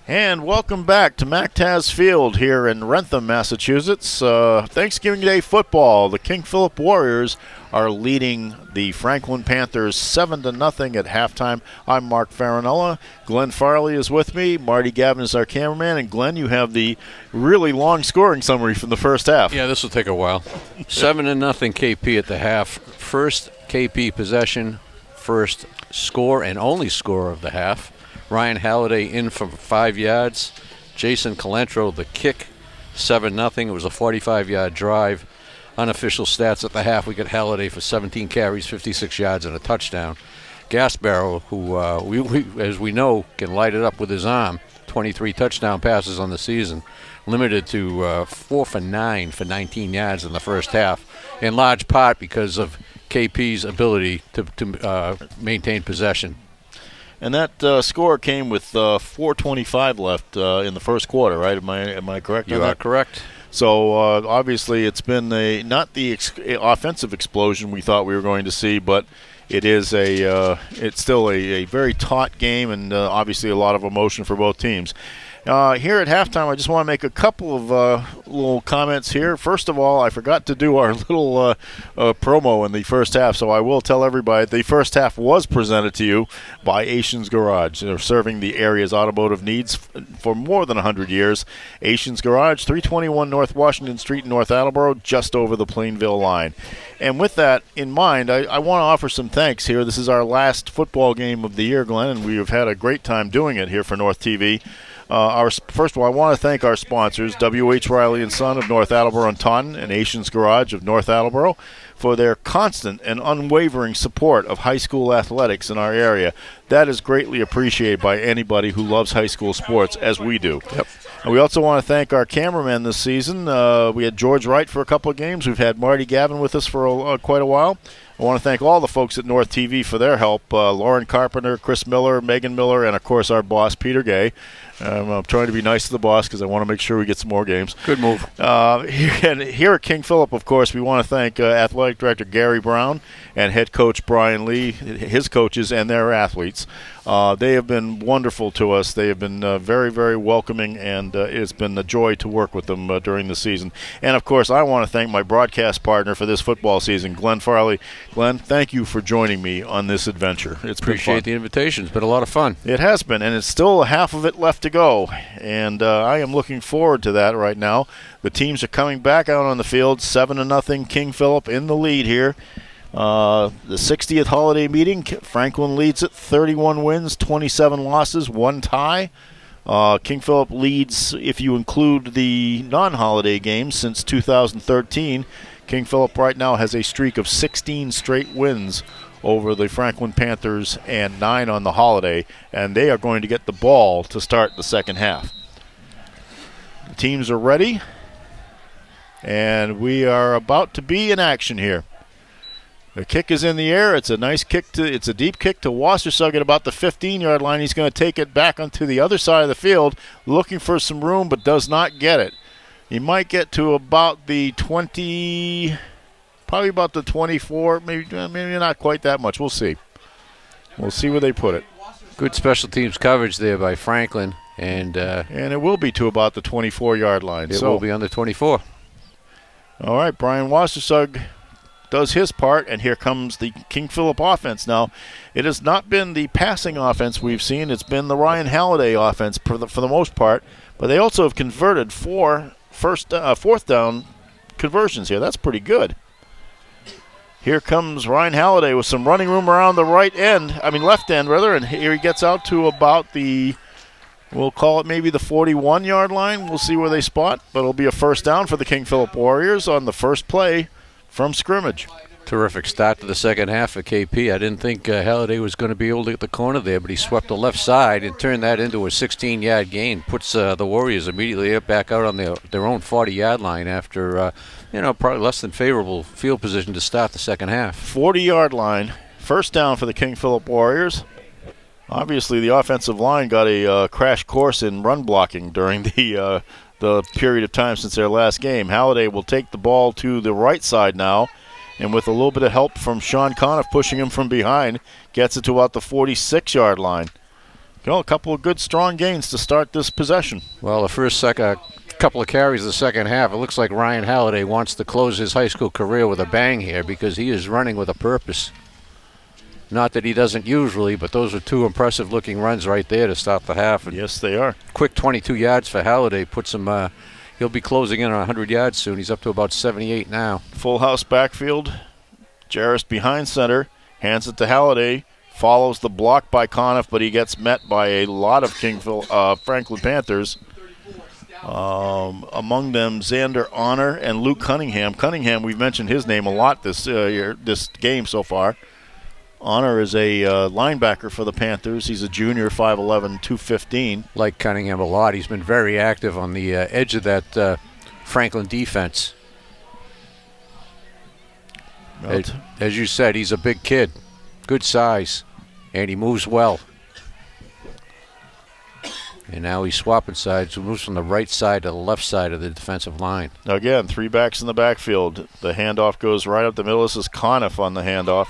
And welcome back to MacTaz Field here in Wrentham, Massachusetts. Thanksgiving Day football. The King Philip Warriors are leading the Franklin Panthers 7-0 at halftime. I'm Mark Farinella. Glenn Farley is with me. Marty Gavin is our cameraman. And Glenn, you have the really long scoring summary from the first half. Yeah, this will take a while. 7-0 KP at the half. First KP possession, first score and only score of the half. Ryan Halliday in for 5 yards. Jason Calentro, the kick, 7-0. It was a 45-yard drive. Unofficial stats at the half, we got Halliday for 17 carries, 56 yards, and a touchdown. Gasbarrow, who, as we know, can light it up with his arm, 23 touchdown passes on the season, limited to 4 for 9 for 19 yards in the first half, in large part because of KP's ability to maintain possession. And that score came with 4:25 left in the first quarter, right? Am I correct? You are correct. So obviously it's been not the offensive explosion we thought we were going to see, but it is it's still a very taut game, and obviously a lot of emotion for both teams. Here at halftime, I just want to make a couple of little comments here. First of all, I forgot to do our little promo in the first half, so I will tell everybody the first half was presented to you by Asians Garage. They're serving the area's automotive needs for more than 100 years. Asians Garage, 321 North Washington Street in North Attleboro, just over the Plainville line. And with that in mind, I want to offer some thanks here. This is our last football game of the year, Glenn, and we have had a great time doing it here for North TV. First of all, I want to thank our sponsors, W.H. Riley & Son of North Attleboro and Taunton and Asians Garage of North Attleboro, for their constant and unwavering support of high school athletics in our area. That is greatly appreciated by anybody who loves high school sports, as we do. Yep. And we also want to thank our cameramen this season. We had George Wright for a couple of games. We've had Marty Gavin with us for quite a while. I want to thank all the folks at North TV for their help. Lauren Carpenter, Chris Miller, Megan Miller, and, of course, our boss, Peter Gay. I'm trying to be nice to the boss because I want to make sure we get some more games. Good move. Here at King Philip, of course, we want to thank Athletic Director Gary Brown and Head Coach Brian Lee, his coaches, and their athletes. They have been wonderful to us. They have been very, very welcoming, and it's been a joy to work with them during the season. And, of course, I want to thank my broadcast partner for this football season, Glenn Farley. Glenn, thank you for joining me on this adventure. It's Appreciate the invitation. It's been a lot of fun. It has been, and it's still half of it left to go. And I am looking forward to that right now. The teams are coming back out on the field, 7-0, King Philip in the lead here. The 60th holiday meeting, Franklin leads it, 31 wins, 27 losses, 1 tie. King Philip leads, if you include the non-holiday games, since 2013. King Philip right now has a streak of 16 straight wins over the Franklin Panthers and 9 on the holiday, and they are going to get the ball to start the second half. The teams are ready. And we are about to be in action here. The kick is in the air. It's a nice kick it's a deep kick to Wassersug at about the 15-yard line. He's going to take it back onto the other side of the field, looking for some room, but does not get it. He might get to about the 20, probably about the 24, maybe not quite that much. We'll see. We'll see where they put it. Good special teams coverage there by Franklin, and it will be to about the 24-yard line. It will be on the 24. All right, Brian Wassersug does his part, and here comes the King Philip offense. Now, it has not been the passing offense we've seen. It's been the Ryan Halliday offense for the most part, but they also have converted fourth down conversions here. That's pretty good. Here comes Ryan Halliday with some running room around the left end, and here he gets out to about the, we'll call it maybe the 41-yard line. We'll see where they spot, but it'll be a first down for the King Philip Warriors on the first play from scrimmage. Terrific start to the second half for KP. I didn't think Halliday was going to be able to get the corner there, but he swept the left side and turned that into a 16-yard gain. Puts the Warriors immediately back out on their own 40-yard line after, probably less than favorable field position to start the second half. 40-yard line, first down for the King Philip Warriors. Obviously, the offensive line got a crash course in run blocking during the period of time since their last game. Halliday will take the ball to the right side now, and with a little bit of help from Sean Conniff pushing him from behind, gets it to about the 46-yard line. A couple of good, strong gains to start this possession. Well, the first couple of carries of the second half, it looks like Ryan Halliday wants to close his high school career with a bang here because he is running with a purpose. Not that he doesn't usually, but those are two impressive-looking runs right there to start the half. And yes, they are. Quick 22 yards for Halliday puts him. He'll be closing in on 100 yards soon. He's up to about 78 now. Full house backfield. Jarris behind center, hands it to Halliday. Follows the block by Conniff, but he gets met by a lot of Franklin Panthers. Among them, Xander Honor and Luke Cunningham. Cunningham, we've mentioned his name a lot this game so far. Honor is a linebacker for the Panthers. He's a junior, 5'11", 215. Like Cunningham a lot. He's been very active on the edge of that Franklin defense. As you said, he's a big kid, good size, and he moves well. And now he's swapping sides. He moves from the right side to the left side of the defensive line. Again, three backs in the backfield. The handoff goes right up the middle. This is Conniff on the handoff.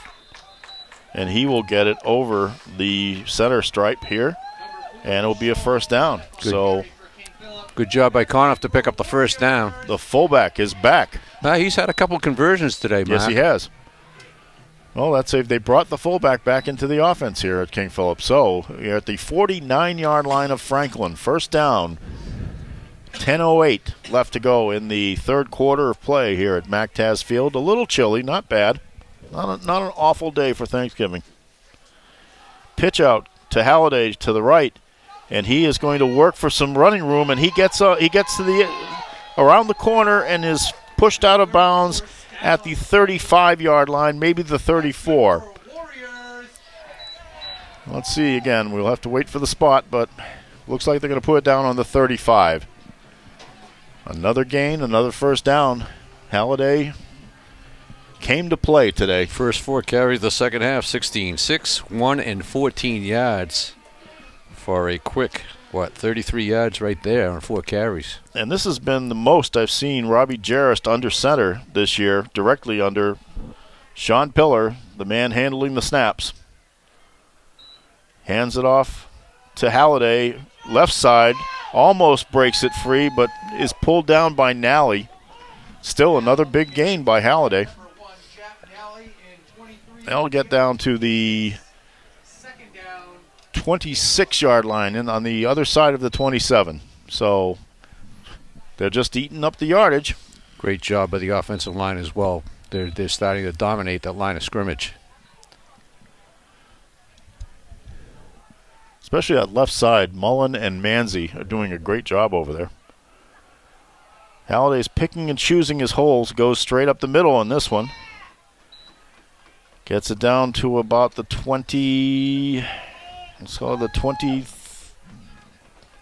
And he will get it over the center stripe here, and it'll be a first down. Good job by Conniff to pick up the first down. The fullback is back. He's had a couple conversions today, Mark. Yes, he has. Well, that's if they brought the fullback back into the offense here at King Philip. So you're at the 49-yard line of Franklin. First down. 10:08 left to go in the third quarter of play here at MacTaz Field. A little chilly, not bad. Not an awful day for Thanksgiving. Pitch out to Halliday to the right, and he is going to work for some running room, and he gets to the around the corner and is pushed out of bounds at the 35-yard line, maybe the 34. Let's see again. We'll have to wait for the spot, but looks like they're going to put it down on the 35. Another gain, another first down. Halliday came to play today. First four carries of the second half, 16, 6, 1, and 14 yards for a quick, 33 yards right there on four carries. And this has been the most I've seen Robbie Jarris under center this year, directly under Sean Pillar, the man handling the snaps. Hands it off to Halliday, left side, almost breaks it free, but is pulled down by Nally. Still another big gain by Halliday. They'll get down to the 26-yard line and on the other side of the 27. So they're just eating up the yardage. Great job by the offensive line as well. They're starting to dominate that line of scrimmage. Especially that left side, Mullen and Manzi are doing a great job over there. Halliday's picking and choosing his holes, goes straight up the middle on this one. Gets it down to about the 20, let's call it the 20,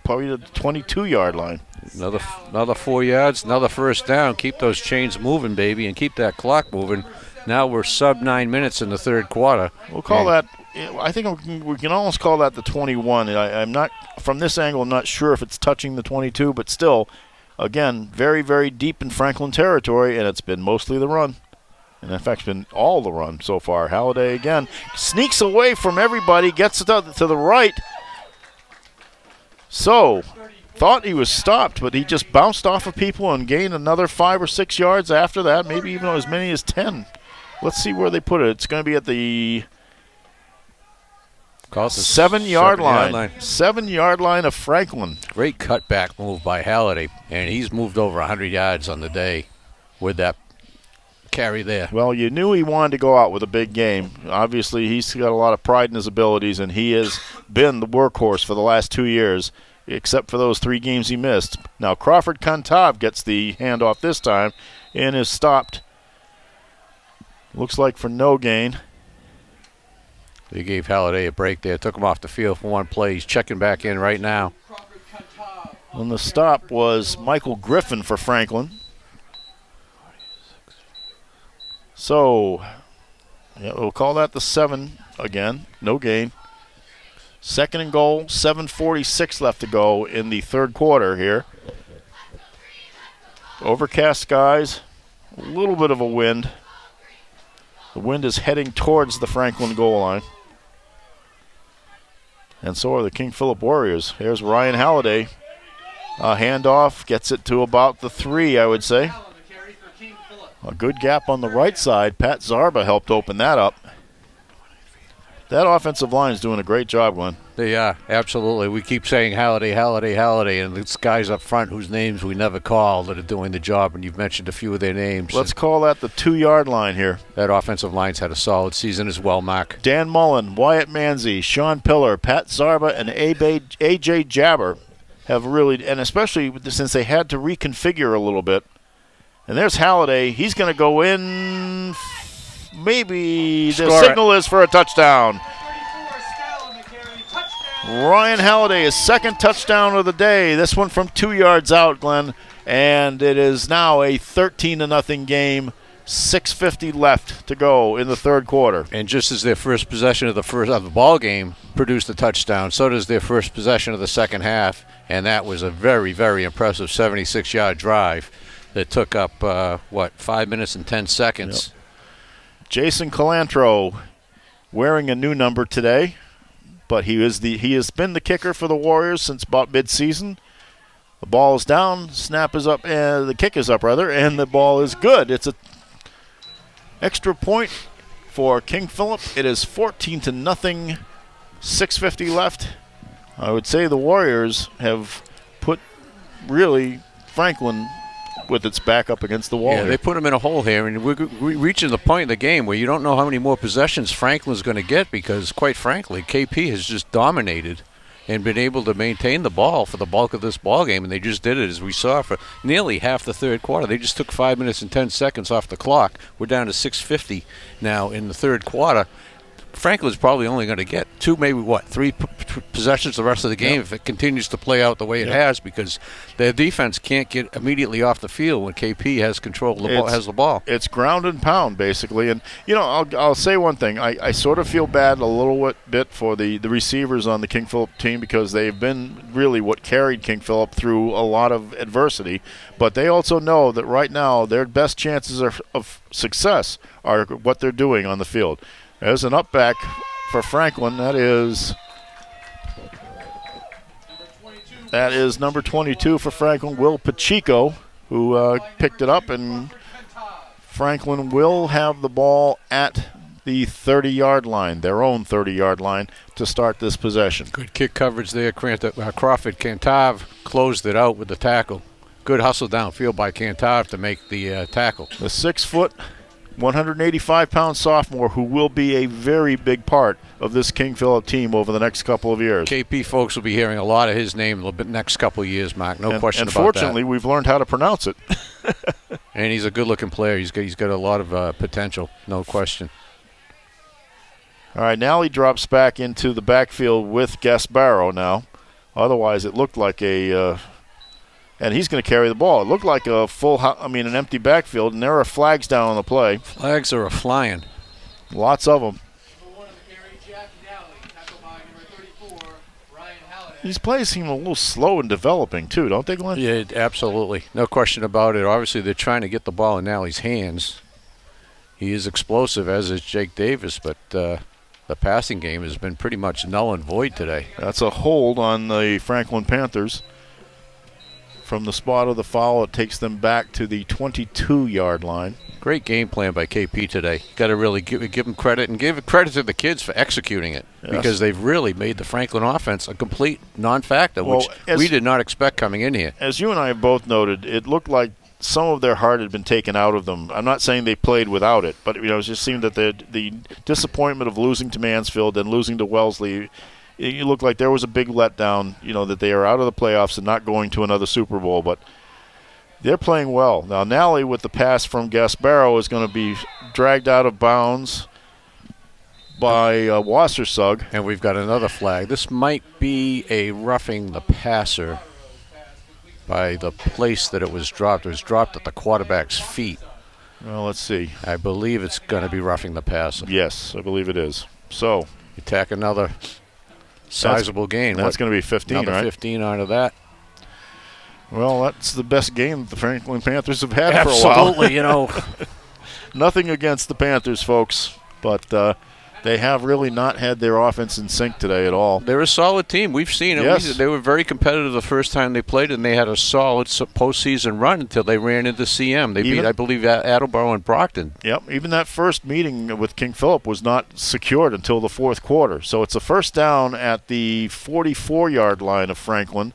probably the 22-yard line. Another 4 yards, another first down. Keep those chains moving, baby, and keep that clock moving. Now we're sub 9 minutes in the third quarter. We'll call that. I think we can almost call that the 21. I'm not from this angle. I'm not sure if it's touching the 22, but still, again, very, very deep in Franklin territory, and it's been mostly the run. And in fact, it's been all the run so far. Halliday again sneaks away from everybody, gets it to the right. So, thought he was stopped, but he just bounced off of people and gained another 5 or 6 yards after that, maybe even as many as 10. Let's see where they put it. It's going to be at the 7-yard line. 7-yard line of Franklin. Great cutback move by Halliday, and he's moved over 100 yards on the day with that carry there. Well, you knew he wanted to go out with a big game. Obviously, he's got a lot of pride in his abilities, and he has been the workhorse for the last 2 years, except for those 3 games he missed. Now, Crawford Kantav gets the handoff this time and is stopped. Looks like for no gain. They gave Halliday a break there, took him off the field for one play. He's checking back in right now. And the stop was Michael Griffin for Franklin. So, yeah, we'll call that the 7 again. No gain. 2nd and goal, 7:46 left to go in the third quarter here. Overcast skies, a little bit of a wind. The wind is heading towards the Franklin goal line. And so are the King Philip Warriors. Here's Ryan Halliday. Handoff, gets it to about the 3, I would say. A good gap on the right side. Pat Zarba helped open that up. That offensive line is doing a great job, Glenn. They are, absolutely. We keep saying Halliday, Halliday, Halliday, and it's guys up front whose names we never call that are doing the job, and you've mentioned a few of their names. Let's call that the 2-yard line here. That offensive line's had a solid season as well, Mark. Dan Mullen, Wyatt Manzi, Sean Pillar, Pat Zarba, and A.J. Jabber have really, and especially since they had to reconfigure a little bit. And there's Halliday. He's going to go in. Maybe the signal is for a touchdown. Ryan Halliday, his 2nd touchdown of the day. This one from 2 yards out, Glenn. And it is now a 13-0 game. 6:50 left to go in the third quarter. And just as their first possession of the ball game produced a touchdown, so does their first possession of the second half. And that was a very, very impressive 76-yard drive that took up, 5 minutes and 10 seconds. Yep. Jason Calantro wearing a new number today, but he has been the kicker for the Warriors since about midseason. The ball is down, snap is up, and the kick is up rather, and the ball is good. It's a extra point for King Philip. It is 14-0, 6:50 left. I would say the Warriors have put really Franklin with its back up against the wall. Yeah, they put him in a hole here, and we're reaching the point in the game where you don't know how many more possessions Franklin's going to get because, quite frankly, KP has just dominated and been able to maintain the ball for the bulk of this ball game, and they just did it, as we saw, for nearly half the third quarter. They just took 5 minutes and 10 seconds off the clock. We're down to 6:50 now in the third quarter. Franklin's probably only going to get 2, maybe 3 possessions the rest of the game if it continues to play out the way it has, because their defense can't get immediately off the field when KP has control has the ball. It's ground and pound basically, and I'll say one thing. I sort of feel bad a little bit for the receivers on the King Philip team because they've been really what carried King Philip through a lot of adversity, but they also know that right now their best chances of success are what they're doing on the field. There's an up back for Franklin. That is number 22 for Franklin, Will Pacheco, who picked it up, and Franklin will have the ball at the 30-yard line, their own 30-yard line, to start this possession. Good kick coverage there. Crawford Kantav closed it out with the tackle. Good hustle downfield by Kantav to make the tackle. The 6-foot, 185-pound sophomore who will be a very big part of this King Philip team over the next couple of years. KP folks will be hearing a lot of his name the next couple of years, Mark. No question about that. And fortunately, we've learned how to pronounce it. And he's a good-looking player. He's got a lot of potential, no question. All right, now he drops back into the backfield with Gasparo now. Otherwise, it looked like a and he's going to carry the ball. It looked like an empty backfield, and there are flags down on the play. Flags are flying. Lots of them. These plays seem a little slow in developing, too, don't they, Glenn? Yeah, absolutely. No question about it. Obviously, they're trying to get the ball in Nally's hands. He is explosive, as is Jake Davis, but the passing game has been pretty much null and void today. That's a hold on the Franklin Panthers. From the spot of the foul, it takes them back to the 22-yard line. Great game plan by KP today. You got to really give him credit and give credit to the kids for executing it, because they've really made the Franklin offense a complete non-factor, which we did not expect coming in here. As you and I have both noted, it looked like some of their heart had been taken out of them. I'm not saying they played without it, but it just seemed that the disappointment of losing to Mansfield and losing to Wellesley, it looked like there was a big letdown, that they are out of the playoffs and not going to another Super Bowl, but they're playing well. Now, Nally with the pass from Gasparo is going to be dragged out of bounds by Wassersug. And we've got another flag. This might be a roughing the passer by the place that it was dropped. It was dropped at the quarterback's feet. Well, let's see. I believe it's going to be roughing the passer. Yes, I believe it is. So you tack another sizable gain. That's going to be 15, another right? 15 out of that. Well, that's the best game the Franklin Panthers have had for a while. Absolutely, Nothing against the Panthers, folks, but they have really not had their offense in sync today at all. They're a solid team. We've seen it. Yes. They were very competitive the first time they played, and they had a solid postseason run until they ran into CM. They beat, I believe, Attleboro and Brockton. Yep. Even that first meeting with King Philip was not secured until the fourth quarter. So it's a first down at the 44-yard line of Franklin.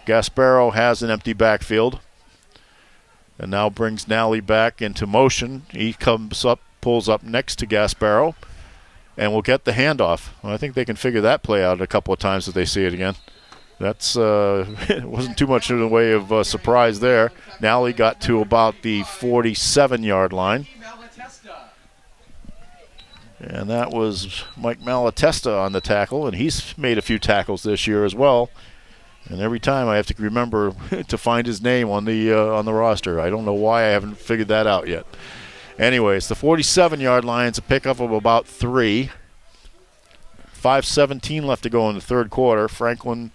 Gasparo has an empty backfield and now brings Nally back into motion. He comes up, pulls up next to Gasparo, and will get the handoff. Well, I think they can figure that play out a couple of times if they see it again. That's it wasn't too much in the way of surprise there. Nally got to about the 47-yard line. And that was Mike Malatesta on the tackle, and he's made a few tackles this year as well. And every time I have to remember to find his name on the roster. I don't know why I haven't figured that out yet. Anyways, the 47-yard line is a pickup of about 3. 5:17 left to go in the third quarter. Franklin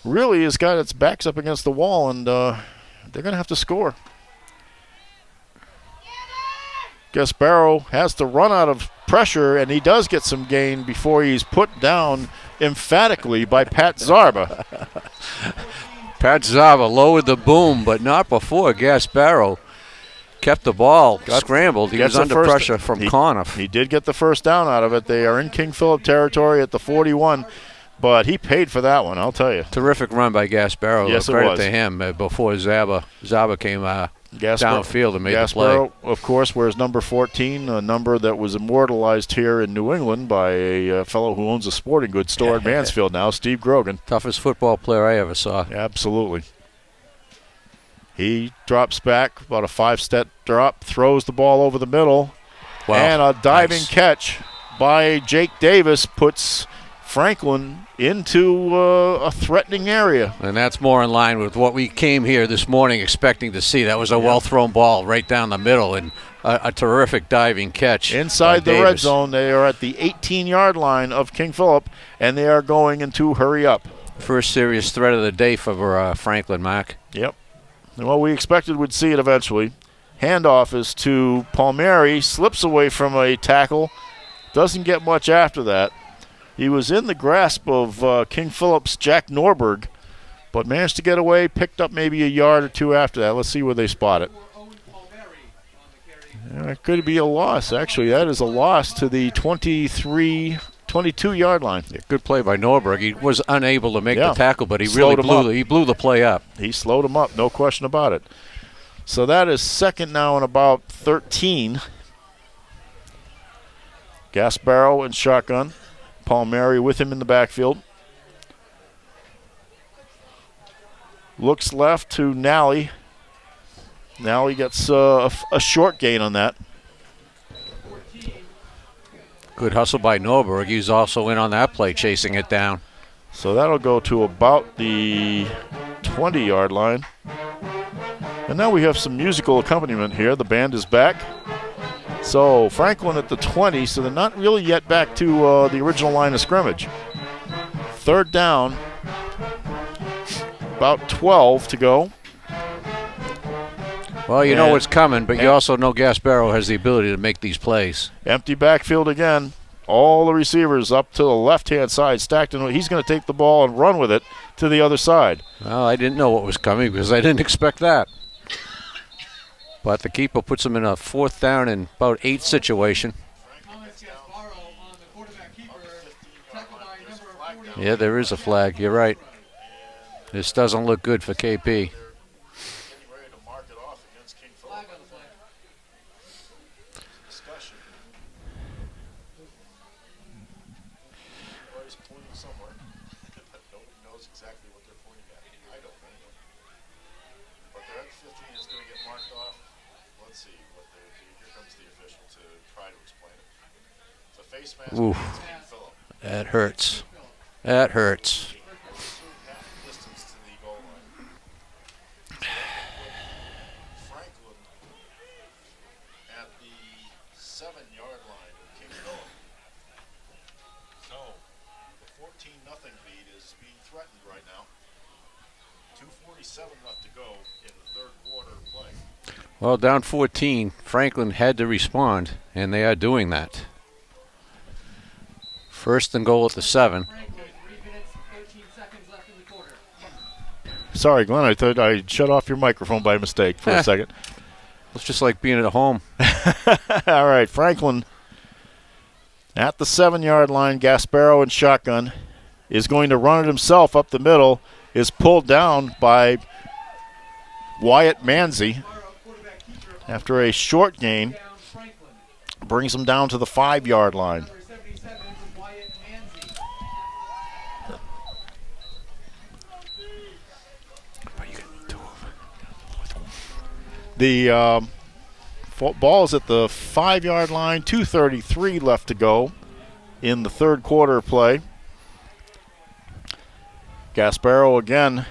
really has got its backs up against the wall, and they're going to have to score. Gasparo has to run out of pressure, and he does get some gain before he's put down emphatically by Pat Zarba. Pat Zarba lowered the boom, but not before Gasparo kept the ball scrambled. He was under pressure from Conniff. He did get the first down out of it. They are in King Philip territory at the 41, but he paid for that one, I'll tell you. Terrific run by Gasparo. Yes, credit it was. to him before Zarba came downfield and made the play. Gasparo, of course, wears number 14, a number that was immortalized here in New England by a fellow who owns a sporting goods store in Mansfield now, Steve Grogan. Toughest football player I ever saw. Absolutely. He drops back, about a 5-step drop, throws the ball over the middle, and a diving catch by Jake Davis puts Franklin into a threatening area. And that's more in line with what we came here this morning expecting to see. That was a well-thrown ball right down the middle, and a terrific diving catch. Inside the red zone, they are at the 18-yard line of King Philip, and they are going into hurry up. First serious threat of the day for Franklin, Mark. Yep. Well, we expected we'd see it eventually. Handoff is to Palmieri, slips away from a tackle, doesn't get much after that. He was in the grasp of King Philip's Jack Norberg, but managed to get away, picked up maybe a yard or two after that. Let's see where they spot it. It could be a loss, actually. That is a loss to the 22-yard line. Yeah, good play by Norberg. He was unable to make the tackle, but he really blew the play up. He slowed him up, no question about it. So that is second now and about 13. Gasparo in shotgun. Palmieri with him in the backfield. Looks left to Nally. Nally gets a short gain on that. Good hustle by Norberg. He's also in on that play, chasing it down. So that'll go to about the 20-yard line. And now we have some musical accompaniment here. The band is back. So Franklin at the 20, so they're not really yet back to the original line of scrimmage. Third down, about 12 to go. Well, you know what's coming, but you also know Gasparo has the ability to make these plays. Empty backfield again. All the receivers up to the left-hand side stacked, and he's going to take the ball and run with it to the other side. Well, I didn't know what was coming because I didn't expect that. But the keeper puts him in a 4th down and about 8 situation. Yeah, there is a flag. You're right. This doesn't look good for KP. Oof. That hurts. That hurts. Franklin at the 7-yard line of King Philip. So the 14-0 lead is being threatened right now. 2:47 left to go in the third quarter of play. Well, down 14, Franklin had to respond, and they are doing that. 1st and goal at the 7. Sorry, Glenn, I thought I shut off your microphone by mistake for a second. It's just like being at home. All right, Franklin at the 7-yard line. Gasparo in shotgun is going to run it himself up the middle, is pulled down by Wyatt Manzi after a short gain. Brings him down to the 5-yard line. The ball is at the 5-yard line, 2:33 left to go in the third quarter of play. Gasparo again,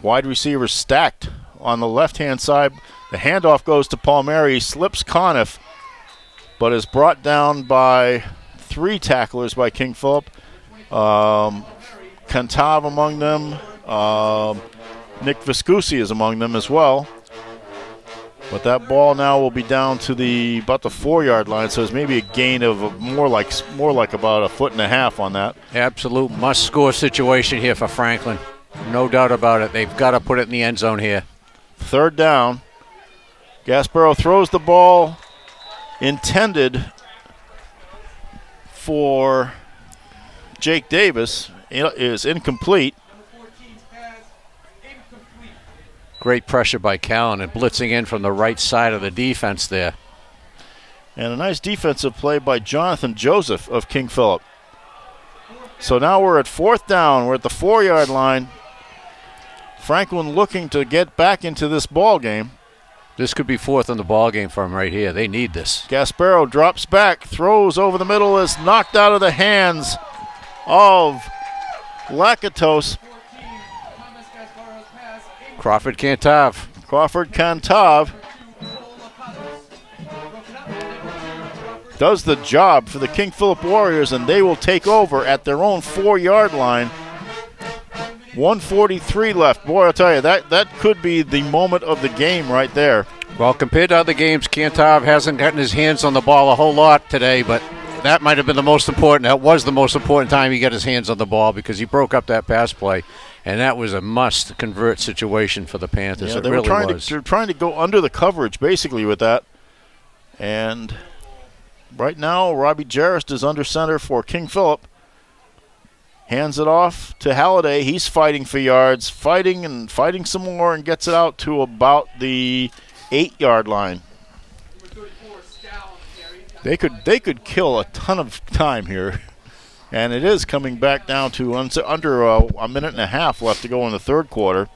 wide receivers stacked on the left-hand side. The handoff goes to Palmieri, slips Conniff, but is brought down by 3 tacklers by King Philip. Kantav among them. Nick Viscusi is among them as well. But that ball now will be down to about the 4-yard line, so it's maybe a gain of more like about 1.5 feet on that. Absolute must-score situation here for Franklin. No doubt about it. They've got to put it in the end zone here. Third down. Gasparo throws the ball intended for Jake Davis. It is incomplete. Great pressure by Callan and blitzing in from the right side of the defense there. And a nice defensive play by Jonathan Joseph of King Philip. So now we're at 4th down. We're at the 4-yard line. Franklin looking to get back into this ball game. This could be 4th in the ball game for them right here. They need this. Gasparo drops back, throws over the middle, is knocked out of the hands of Lakatos. Crawford Kantav. Crawford Kantav does the job for the King Philip Warriors, and they will take over at their own 4-yard line. 1:43 left. Boy, I'll tell you, that could be the moment of the game right there. Well, compared to other games, Kantav hasn't gotten his hands on the ball a whole lot today, but that might have been the most important. That was the most important time he got his hands on the ball because he broke up that pass play. And that was a must-convert situation for the Panthers. Yeah, they were trying to go under the coverage, basically, with that. And right now, Robbie Jarrist is under center for King Philip. Hands it off to Halliday. He's fighting for yards, fighting some more, and gets it out to about the 8-yard line. They could kill a ton of time here. And it is coming back down to under a minute and a half left to go in the third quarter.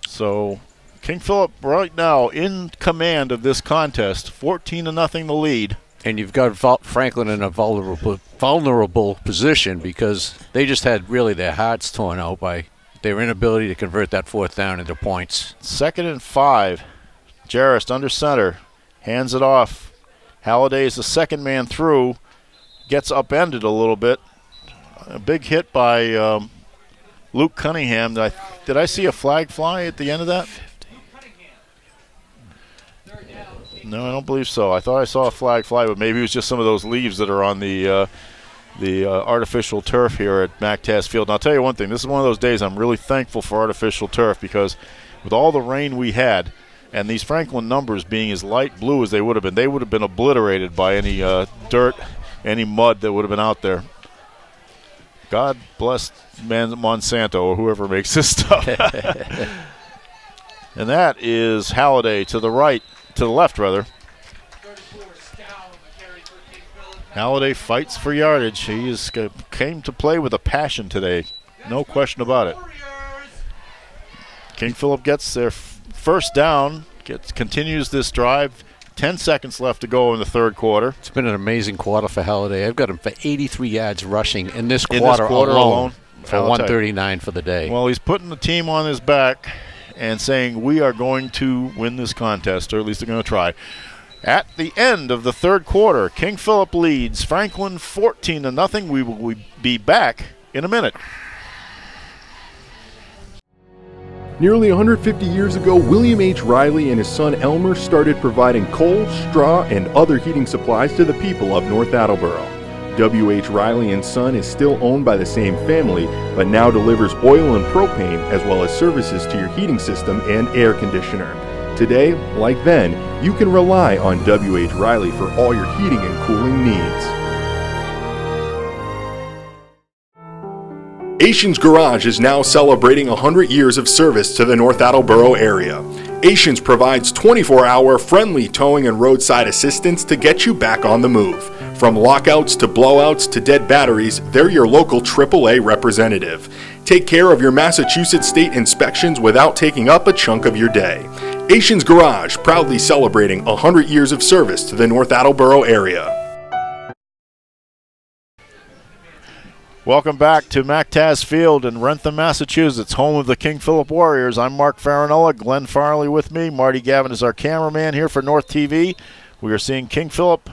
So King Philip right now in command of this contest, 14-0 the lead. And you've got Franklin in a vulnerable position because they just had really their hearts torn out by their inability to convert that fourth down into points. 2nd and 5. Jarrist under center. Hands it off. Halliday is the second man through. Gets upended a little bit. A big hit by Luke Cunningham. Did I see a flag fly at the end of that? No, I don't believe so. I thought I saw a flag fly, but maybe it was just some of those leaves that are on the artificial turf here at MacTaz Field. And I'll tell you one thing. This is one of those days I'm really thankful for artificial turf, because with all the rain we had and these Franklin numbers being as light blue as they would have been obliterated by any dirt, any mud that would have been out there. God bless Monsanto or whoever makes this stuff. And that is Halliday to the left. Halliday fights for yardage. He came to play with a passion today. No question about it. King Philip gets their first down, continues this drive. 10 seconds left to go in the third quarter. It's been an amazing quarter for Halliday. I've got him for 83 yards rushing in this quarter alone for 139 for the day. Well, he's putting the team on his back and saying, we are going to win this contest, or at least they're going to try. At the end of the third quarter, King Philip leads Franklin 14-0. We will be back in a minute. Nearly 150 years ago, William H. Riley and his son Elmer started providing coal, straw, and other heating supplies to the people of North Attleboro. W.H. Riley & Son is still owned by the same family, but now delivers oil and propane as well as services to your heating system and air conditioner. Today, like then, you can rely on W.H. Riley for all your heating and cooling needs. Asians Garage is now celebrating 100 years of service to the North Attleboro area. Asians provides 24-hour friendly towing and roadside assistance to get you back on the move. From lockouts to blowouts to dead batteries, they're your local AAA representative. Take care of your Massachusetts state inspections without taking up a chunk of your day. Asians Garage, proudly celebrating 100 years of service to the North Attleboro area. Welcome back to MacTaz Field in Rentham, Massachusetts, home of the King Philip Warriors. I'm Mark Farinola, Glenn Farley with me. Marty Gavin is our cameraman here for North TV. We are seeing King Philip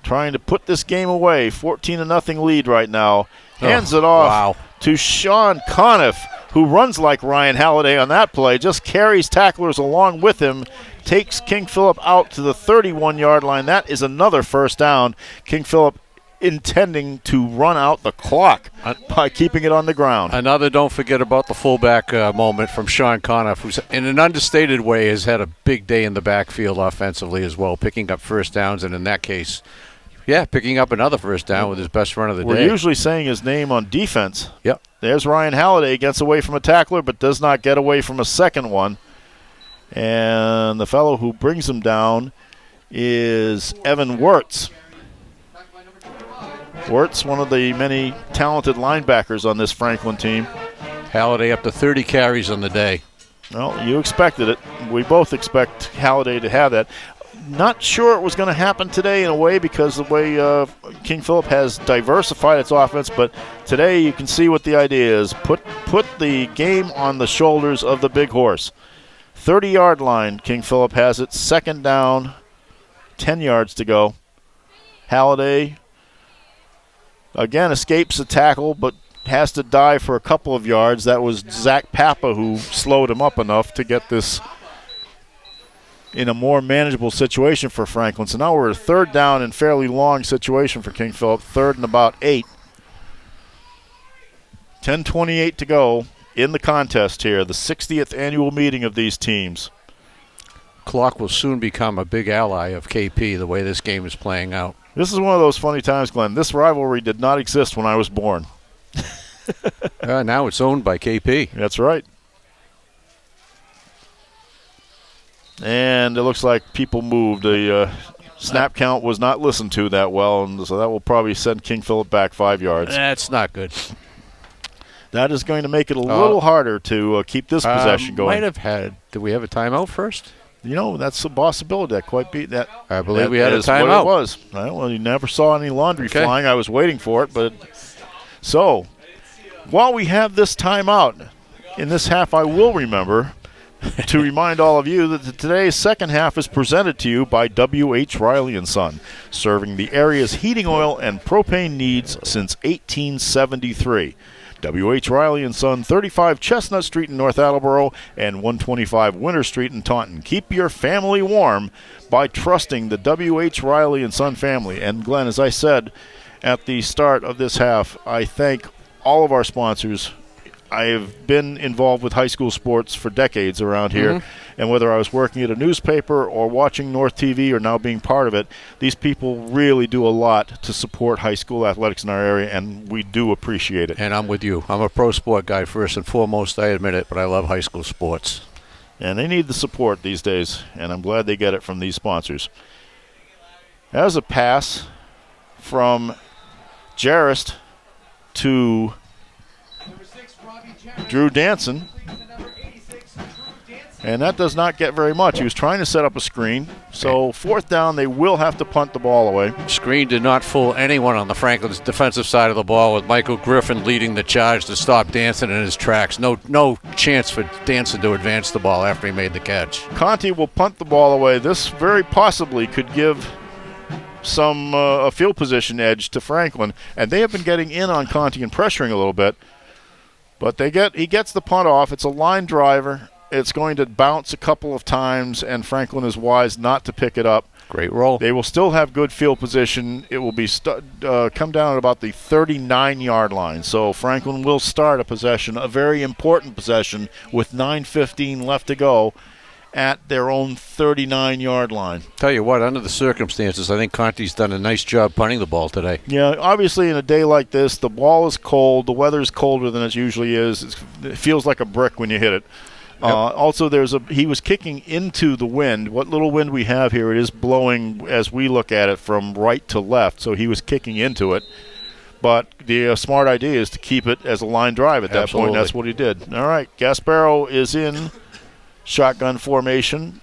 trying to put this game away. 14-0 lead right now. Hands it off to Sean Conniff, who runs like Ryan Halliday on that play, just carries tacklers along with him, takes King Philip out to the 31-yard line. That is another first down. King Philip intending to run out the clock by keeping it on the ground. Another don't forget about the fullback moment from Sean Conniff, who's in an understated way has had a big day in the backfield offensively as well, picking up first downs, and in that case, picking up another first down with his best run of the day. We're usually saying his name on defense. Yep. There's Ryan Halliday, gets away from a tackler but does not get away from a second one. And the fellow who brings him down is Evan Wirtz. Wirtz, one of the many talented linebackers on this Franklin team. Halliday up to 30 carries on the day. Well, you expected it. We both expect Halliday to have that. Not sure it was going to happen today in a way because the way King Philip has diversified its offense, but today you can see what the idea is. Put the game on the shoulders of the big horse. 30-yard line, King Philip has it. Second down, 10 yards to go. Halliday again escapes the tackle, but has to dive for a couple of yards. That was Zach Papa who slowed him up enough to get this in a more manageable situation for Franklin. So now we're at a third down and fairly long situation for King Philip. Third and about 8. 10:28 to go in the contest here, the 60th annual meeting of these teams. Clock will soon become a big ally of KP the way this game is playing out. This is one of those funny times, Glenn. This rivalry did not exist when I was born. Now it's owned by KP. That's right. And it looks like people moved. The snap count was not listened to that well, and so that will probably send King Philip back 5 yards. That's not good. That is going to make it a little harder to keep this possession going. Did we have a timeout first? You know, that's a possibility. That quite beat that. I believe we had a timeout. What it was. Well, you never saw any laundry flying. I was waiting for it, but so while we have this timeout, in this half I will remember to remind all of you that today's second half is presented to you by W.H. Riley & Son, serving the area's heating oil and propane needs since 1873. W.H. Riley & Son, 35 Chestnut Street in North Attleboro and 125 Winter Street in Taunton. Keep your family warm by trusting the W.H. Riley & Son family. And Glenn, as I said at the start of this half, I thank all of our sponsors. I have been involved with high school sports for decades around here, and whether I was working at a newspaper or watching North TV or now being part of it, these people really do a lot to support high school athletics in our area, and we do appreciate it. And I'm with you. I'm a pro sport guy first and foremost, I admit it, but I love high school sports. And they need the support these days, and I'm glad they get it from these sponsors. That was a pass from Jarrist to Drew Danson, and that does not get very much. He was trying to set up a screen, so fourth down, they will have to punt the ball away. Screen did not fool anyone on the Franklin's defensive side of the ball, with Michael Griffin leading the charge to stop Danson in his tracks. No chance for Danson to advance the ball after he made the catch. Conti will punt the ball away. This very possibly could give some a field position edge to Franklin, and they have been getting in on Conti and pressuring a little bit. But he gets the punt off. It's a line driver. It's going to bounce a couple of times, and Franklin is wise not to pick it up. Great roll. They will still have good field position. It will be come down at about the 39-yard line. So Franklin will start a possession, a very important possession, with 9:15 left to go at their own 39-yard line. Tell you what, under the circumstances, I think Conti's done a nice job punting the ball today. Yeah, obviously in a day like this, the ball is cold. The weather's colder than it usually is. It feels like a brick when you hit it. Yep. Also, he was kicking into the wind. What little wind we have here, it is blowing as we look at it from right to left, so he was kicking into it. But the smart idea is to keep it as a line drive at that point. That's what he did. All right, Gasparo is in shotgun formation.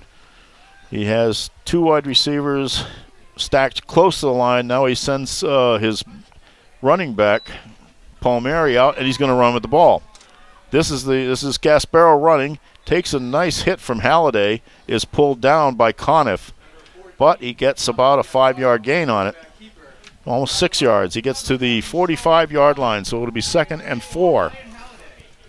He has two wide receivers stacked close to the line. Now he sends his running back, Palmieri, out, and he's going to run with the ball. This is Gasparo running, takes a nice hit from Halliday, is pulled down by Conniff, but he gets about a 5-yard gain on it, almost 6 yards. He gets to the 45-yard line, so it'll be 2nd and 4.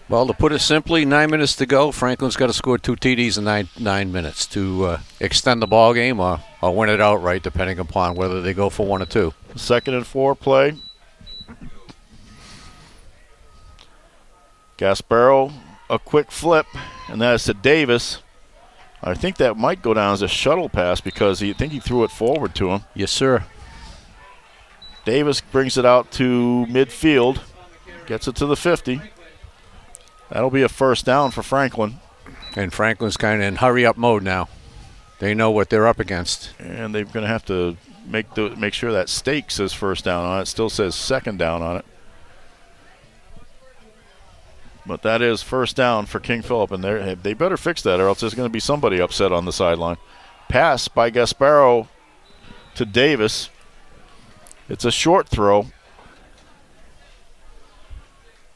Well, to put it simply, 9 minutes to go. Franklin's got to score 2 TDs in 9 minutes to extend the ball game or win it outright, depending upon whether they go for 1 or 2. 2nd and 4 play. Gasparo, a quick flip, and that is to Davis. I think that might go down as a shuttle pass because he threw it forward to him. Yes, sir. Davis brings it out to midfield, gets it to the 50. That'll be a first down for Franklin. And Franklin's kind of in hurry-up mode now. They know what they're up against. And they're going to have to make sure that stake says first down on it. It still says second down on it. But that is first down for King Philip, and they better fix that or else there's going to be somebody upset on the sideline. Pass by Gasparo to Davis. It's a short throw.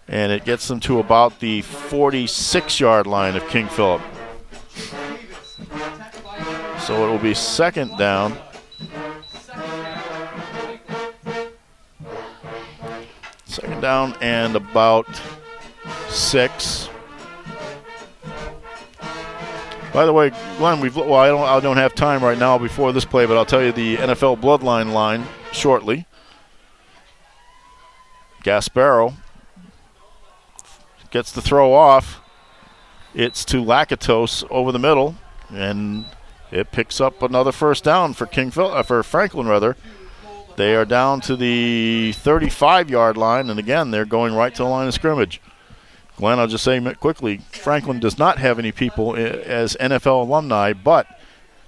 And it gets them to about the 46-yard line of King Philip. So it will be second down. Second down and about 6. By the way, Glenn, I don't have time right now before this play, but I'll tell you the NFL Bloodline line shortly. Gasparo gets the throw off. It's to Lakatos over the middle, and it picks up another first down for for Franklin rather. They are down to the 35-yard line, and again, they're going right to the line of scrimmage. Glenn, I'll just say quickly, Franklin does not have any people as NFL alumni, but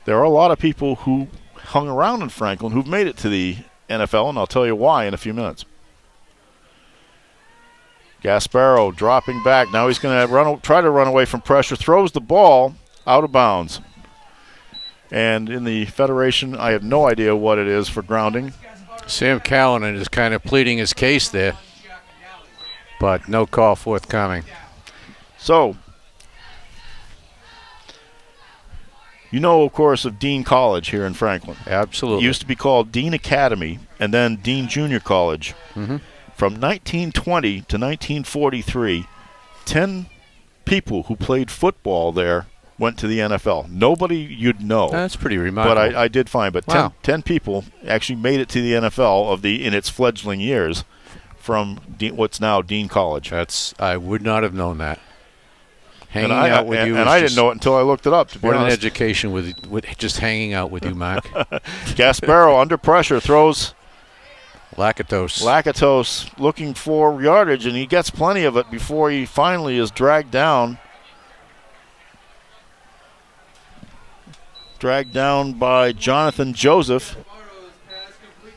there are a lot of people who hung around in Franklin who've made it to the NFL, and I'll tell you why in a few minutes. Gasparo dropping back. Now he's going to try to run away from pressure. Throws the ball out of bounds. And in the Federation, I have no idea what it is for grounding. Sam Callanan is kind of pleading his case there, but no call forthcoming. So, you know, of course, of Dean College here in Franklin. Absolutely. It used to be called Dean Academy and then Dean Junior College. Mm-hmm. From 1920 to 1943, 10 people who played football there went to the NFL. Nobody you'd know. That's pretty remarkable. But I did find, but Wow. 10 people actually made it to the NFL in its fledgling years from what's now Dean College. I would not have known that. Hanging And out with you. and I didn't know it until I looked it up, to be What an honest. education with just hanging out with you, Mark. Gasparo under pressure throws Lakatos. Lakatos looking for yardage, and he gets plenty of it before he finally is dragged down. Dragged down by Jonathan Joseph.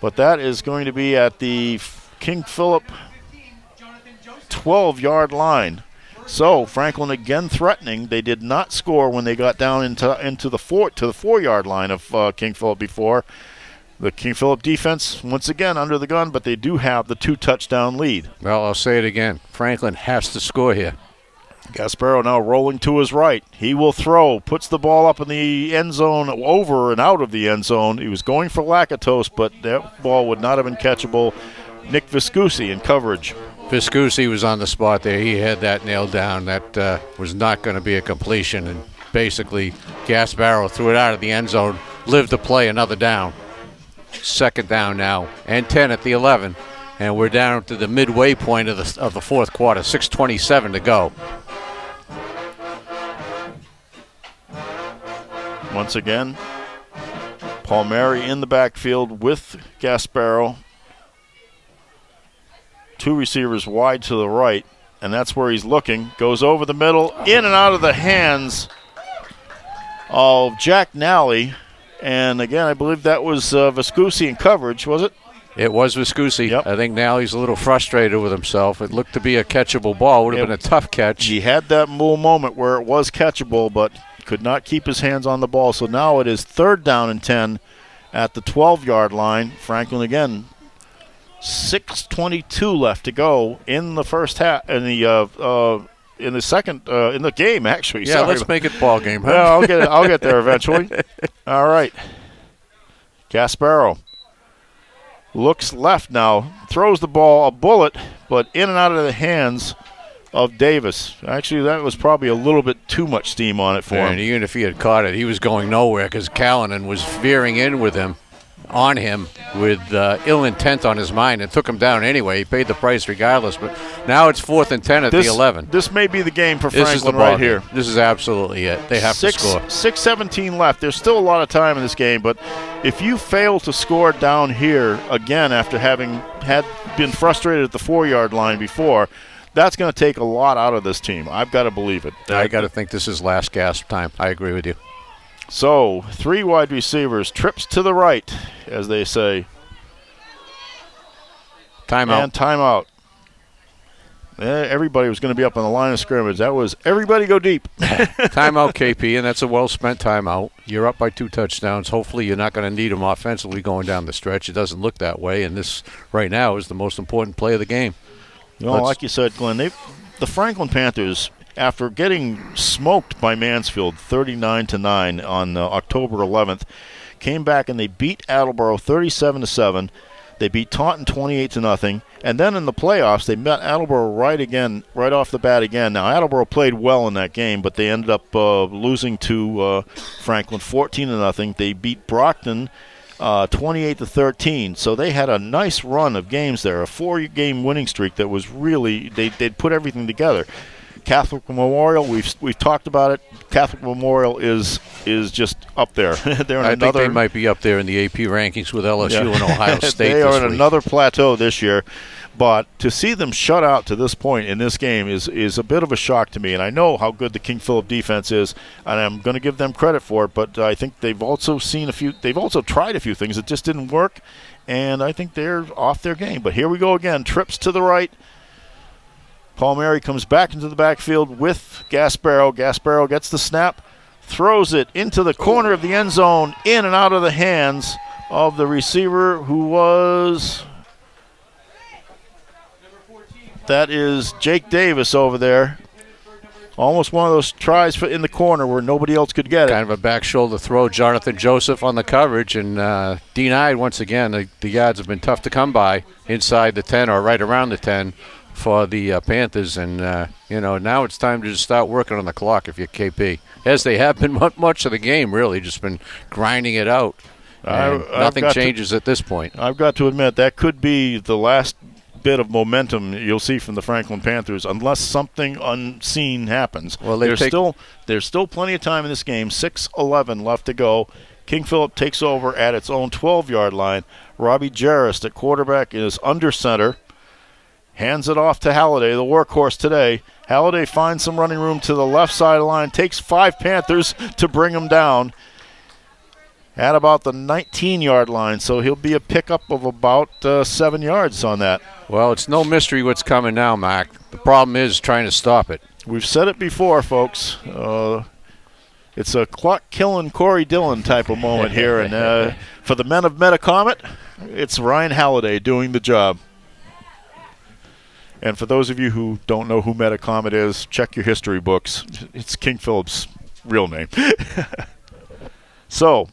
But that is going to be at the King Philip 12-yard line. So Franklin again threatening. They did not score when they got down into the 4-yard line of King Philip before. The King Philip defense once again under the gun, but they do have the 2-touchdown lead. Well, I'll say it again. Franklin has to score here. Gasparo now rolling to his right. He will throw, puts the ball up in the end zone, over and out of the end zone. He was going for Lakatos, but that ball would not have been catchable. Nick Viscusi in coverage. Viscusi was on the spot there. He had that nailed down. That was not going to be a completion. And basically, Gasparo threw it out of the end zone, lived to play another down. Second down now, and 10 at the 11. And we're down to the midway point of the fourth quarter, 6:27 to go. Once again, Palmieri in the backfield with Gasparo. Two receivers wide to the right, and that's where he's looking. Goes over the middle, in and out of the hands of Jack Nally. And again, I believe that was Viscusi in coverage, was it? It was Viscusi. Yep. I think now he's a little frustrated with himself. It looked to be a catchable ball. Would have been a tough catch. He had that little moment where it was catchable, but could not keep his hands on the ball. So now it is 3rd down and 10 at the 12-yard line. Franklin again, 6:22 left to go in the first half. In the game, actually. Yeah, Sorry. let's make it ball game. Huh? Yeah, I'll get there eventually. All right. Gasparo looks left now, throws the ball, a bullet, but in and out of the hands of Davis. Actually, that was probably a little bit too much steam on it for him. And even if he had caught it, he was going nowhere because Callanan was veering in with him, on him, with ill intent on his mind, and took him down anyway. He paid the price regardless. But now it's 4th and 10 at the 11. This may be the game for This Franklin is the right ball here. game. This is absolutely it. They have to score. 6:17 left. There's still a lot of time in this game, but if you fail to score down here again after having been frustrated at the 4-yard line before, that's going to take a lot out of this team. I've got to believe it. I got to think this is last gasp time. I agree with you. So, 3 wide receivers, trips to the right, as they say. Timeout. And timeout. Everybody was going to be up on the line of scrimmage. That was everybody go deep. Timeout, KP, and that's a well-spent timeout. You're up by 2 touchdowns. Hopefully you're not going to need them offensively going down the stretch. It doesn't look that way, and this right now is the most important play of the game. Like you said, Glenn, the Franklin Panthers, after getting smoked by Mansfield 39-9 on October 11th, came back and they beat Attleboro 37-7. They beat Taunton 28-0, and then in the playoffs they met Attleboro right off the bat again. Now Attleboro played well in that game, but they ended up losing to Franklin 14-0. They beat Brockton 28-13. So they had a nice run of games there, a 4-game winning streak that was really they'd put everything together. Catholic Memorial, we've talked about it. Catholic Memorial is just up there. I think they might be up there in the AP rankings with LSU and Ohio State. They this are in week. another plateau this year. But to see them shut out to this point in this game is a bit of a shock to me. And I know how good the King Philip defense is, and I'm going to give them credit for it. But I think they've also tried a few things that just didn't work, and I think they're off their game. But here we go again. Trips to the right. Palmieri comes back into the backfield with Gasparo. Gasparo gets the snap, throws it into the corner of the end zone, in and out of the hands of the receiver who was... That is Jake Davis over there almost one of those tries in the corner where nobody else could get it. Kind of a back shoulder throw. Jonathan Joseph on the coverage, and denied once again. The yards have been tough to come by inside the 10 or right around the 10 for the Panthers. And, now it's time to just start working on the clock if you're KP. As they have been much of the game, really, just been grinding it out. Nothing changes at this point. I've got to admit, that could be the last bit of momentum you'll see from the Franklin Panthers unless something unseen happens. Well, there's still plenty of time in this game. 6:11 left to go. King Philip takes over at its own 12-yard line. Robbie Jarrist at quarterback is under center. Hands it off to Halliday, the workhorse today. Halliday finds some running room to the left side of the line. Takes 5 Panthers to bring him down at about the 19-yard line, so he'll be a pickup of about 7 yards on that. Well, it's no mystery what's coming now, Mac. The problem is trying to stop it. We've said it before, folks. It's a clock-killing Corey Dillon type of moment here, and for the men of Metacomet, it's Ryan Halliday doing the job. And for those of you who don't know who Metacomet is, check your history books. It's King Philip's real name. So,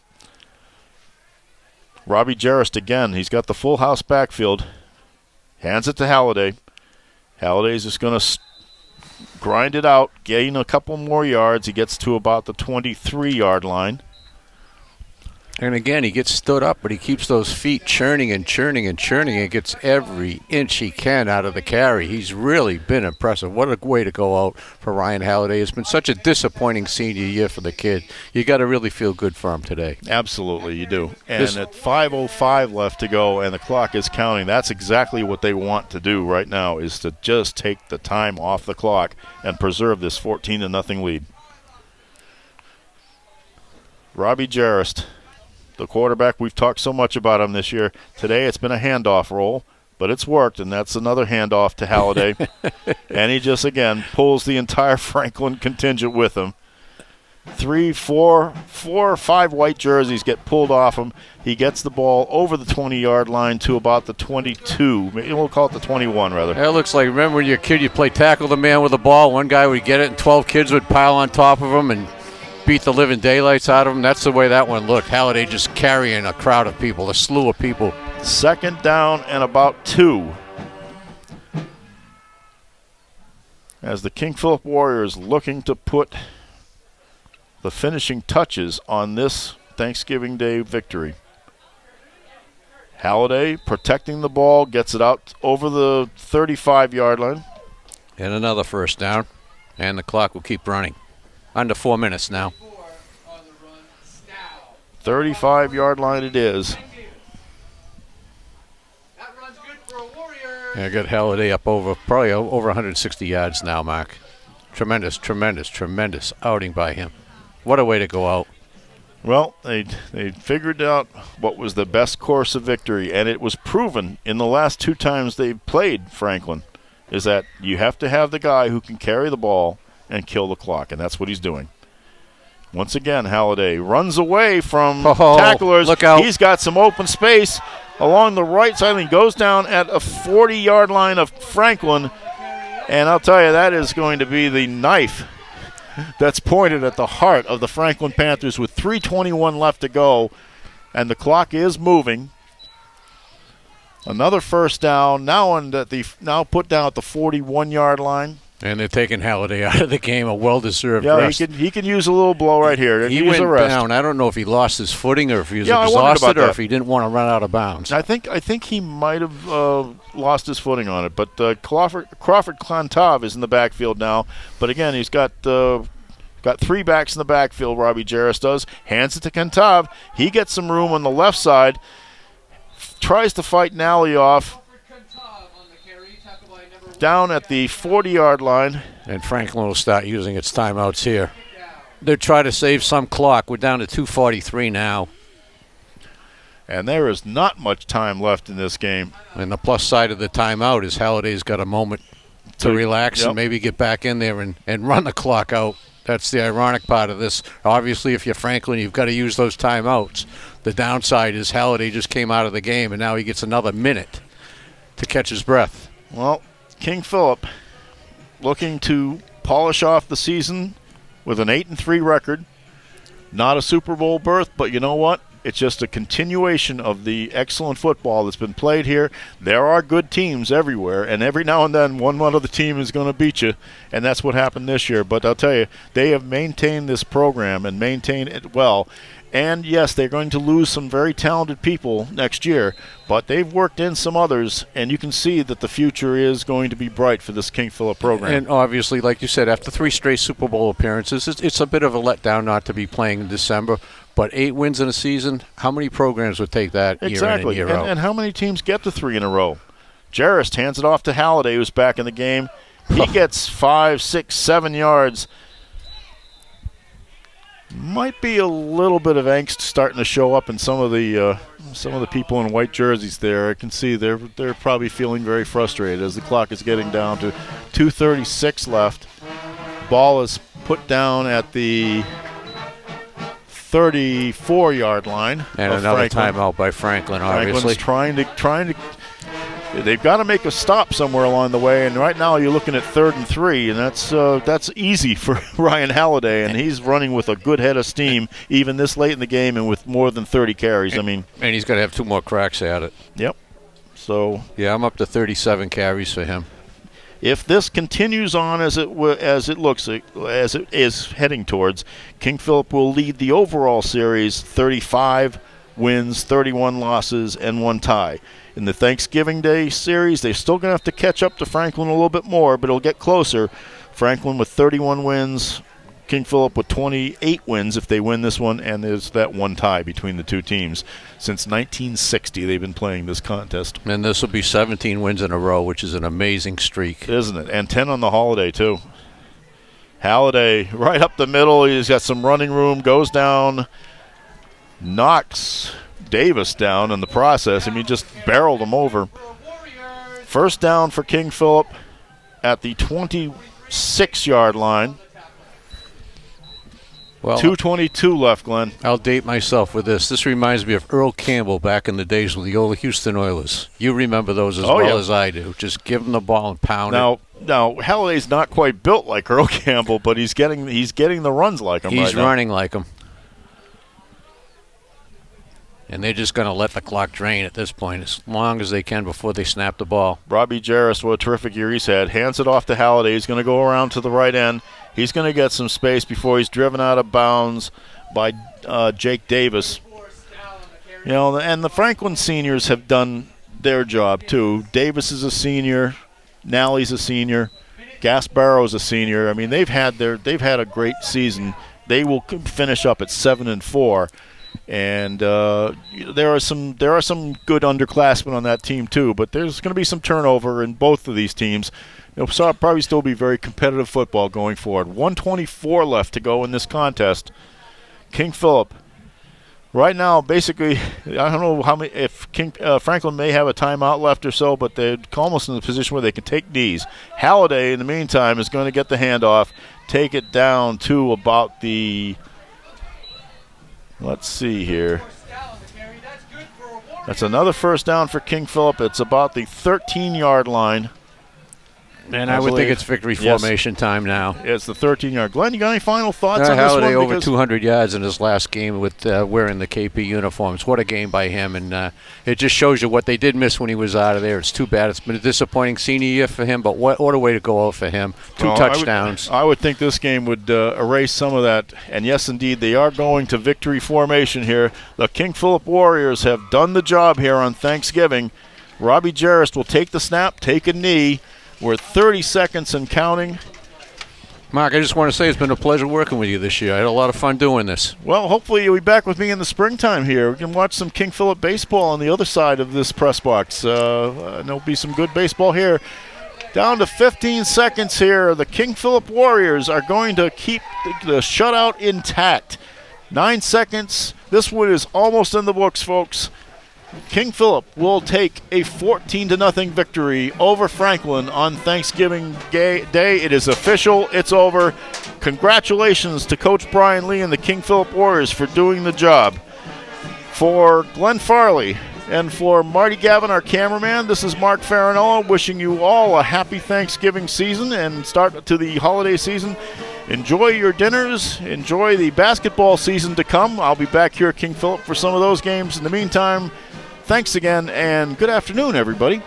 Robbie Jarrist again. He's got the full house backfield. Hands it to Halliday. Halliday's just going to grind it out, gain a couple more yards. He gets to about the 23-yard line. And again, he gets stood up, but he keeps those feet churning and churning and churning and gets every inch he can out of the carry. He's really been impressive. What a way to go out for Ryan Halliday. It's been such a disappointing senior year for the kid. You got to really feel good for him today. Absolutely, you do. And at 5:05 left to go and the clock is counting, that's exactly what they want to do right now, is to just take the time off the clock and preserve this 14-0 lead. Robbie Jarrist, the quarterback, we've talked so much about him this year. Today it's been a handoff roll, but it's worked, and that's another handoff to Halliday. And he just, again, pulls the entire Franklin contingent with him. 4 or 5 white jerseys get pulled off him. He gets the ball over the 20-yard line to about the 22. We'll call it the 21, rather. That looks like, remember when you're a kid, you play tackle the man with the ball. One guy would get it, and 12 kids would pile on top of him and beat the living daylights out of him. That's the way that one looked. Halliday just carrying a crowd of people, a slew of people. 2nd down and about 2. As the King Philip Warriors looking to put the finishing touches on this Thanksgiving Day victory. Halliday protecting the ball, gets it out over the 35-yard line. And another first down, and the clock will keep running. Under 4 minutes now. 35-yard line it is. Yeah, I got Halliday up probably over 160 yards now, Mark. Tremendous outing by him. What a way to go out. Well, they figured out what was the best course of victory, and it was proven in the last 2 times they've played Franklin, is that you have to have the guy who can carry the ball and kill the clock, and that's what he's doing. Once again, Halliday runs away from tacklers. Look out. He's got some open space along the right side, and he goes down at a 40-yard line of Franklin, and I'll tell you, that is going to be the knife that's pointed at the heart of the Franklin Panthers with 3:21 left to go, and the clock is moving. Another first down, now put down at the 41-yard line. And they're taking Halliday out of the game, a well-deserved rest. He can use a little blow right here. He went down. I don't know if he lost his footing or if he was exhausted exhausted or if he didn't want to run out of bounds. I think he might have lost his footing on it. But Crawford Klantov is in the backfield now. But again, he's got 3 backs in the backfield, Robbie Jarrist does. Hands it to Klantov. He gets some room on the left side. Tries to fight Nally off. Down at the 40-yard line. And Franklin will start using its timeouts here. They're trying to save some clock. We're down to 2:43 now. And there is not much time left in this game. And the plus side of the timeout is Halliday's got a moment to relax and maybe get back in there and run the clock out. That's the ironic part of this. Obviously, if you're Franklin, you've got to use those timeouts. The downside is Halliday just came out of the game, and now he gets another minute to catch his breath. Well, King Philip looking to polish off the season with an 8-3 record. Not a Super Bowl berth, but you know what? It's just a continuation of the excellent football that's been played here. There are good teams everywhere, and every now and then one of the team is going to beat you, and that's what happened this year. But I'll tell you, they have maintained this program and maintained it well. And, yes, they're going to lose some very talented people next year, but they've worked in some others, and you can see that the future is going to be bright for this King Philip program. And obviously, like you said, after 3 straight Super Bowl appearances, it's a bit of a letdown not to be playing in December. But 8 wins in a season, how many programs would take that year in and year out? And how many teams get to 3 in a row? Jarrett hands it off to Halliday, who's back in the game. He gets 5, 6, 7 yards. Might be a little bit of angst starting to show up in some of the people in white jerseys there. I can see they're probably feeling very frustrated as the clock is getting down to 2:36 left. Ball is put down at the 34-yard line. And another timeout by Franklin, obviously. Franklin's trying to. They've got to make a stop somewhere along the way, and right now you're looking at 3rd and 3, and that's easy for Ryan Halliday, and he's running with a good head of steam even this late in the game and with more than 30 carries. And he's got to have 2 more cracks at it. Yep. So yeah, I'm up to 37 carries for him. If this continues on as it is heading towards, King Philip will lead the overall series 35 wins, 31 losses, and 1 tie. In the Thanksgiving Day series, they're still going to have to catch up to Franklin a little bit more, but it'll get closer. Franklin with 31 wins, King Philip with 28 wins if they win this one, and there's that 1 tie between the 2 teams. Since 1960, they've been playing this contest. And this will be 17 wins in a row, which is an amazing streak. Isn't it? And 10 on the holiday, too. Halliday right up the middle. He's got some running room, goes down, knocks Davis down in the process. Just barreled him over. First down for King Philip at the 26-yard line. Well, 2:22 left, Glenn. I'll date myself with this. This reminds me of Earl Campbell back in the days with the old Houston Oilers. You remember those as well as I do. Just give him the ball and pound it. Now Halliday's not quite built like Earl Campbell, but he's getting the runs like him. He's right running like him. And they're just going to let the clock drain at this point as long as they can before they snap the ball. Robbie Jarrett, what a terrific year he's had. Hands it off to Halliday. He's going to go around to the right end. He's going to get some space before he's driven out of bounds by Jake Davis. And the Franklin seniors have done their job, too. Davis is a senior. Nally's a senior. Gasparo's a senior. They've had a great season. They will finish up at 7-4. And there are some good underclassmen on that team too, but there's going to be some turnover in both of these teams. It'll probably still be very competitive football going forward. 1:24 left to go in this contest. King Philip, right now, basically, I don't know how many. If Franklin may have a timeout left or so, but they're almost in the position where they can take knees. Halliday, in the meantime, is going to get the handoff, take it down to about the. Let's see here. That's another first down for King Philip. It's about the 13-yard line. And I would think it's victory formation time now. It's the 13-yard. Glenn, you got any final thoughts on this one? Halliday over 200 yards in his last game with wearing the KP uniforms. What a game by him. And it just shows you what they did miss when he was out of there. It's too bad. It's been a disappointing senior year for him, but what a way to go out for him. 2 touchdowns. I would think this game would erase some of that. And, yes, indeed, they are going to victory formation here. The King Philip Warriors have done the job here on Thanksgiving. Robbie Jarrett will take the snap, take a knee. We're 30 seconds and counting. Mark, I just want to say it's been a pleasure working with you this year. I had a lot of fun doing this. Well, hopefully you'll be back with me in the springtime here. We can watch some King Philip baseball on the other side of this press box. There'll be some good baseball here. Down to 15 seconds here. The King Philip Warriors are going to keep the shutout intact. 9 seconds. This one is almost in the books, folks. King Philip will take a 14-0 victory over Franklin on Thanksgiving Day. It is official. It's over. Congratulations to Coach Brian Lee and the King Philip Warriors for doing the job. For Glenn Farley, And for Marty Gavin, our cameraman, this is Mark Farinola wishing you all a happy Thanksgiving season and start to the holiday season. Enjoy your dinners. Enjoy the basketball season to come. I'll be back here at King Philip for some of those games. In the meantime, thanks again, and good afternoon, everybody.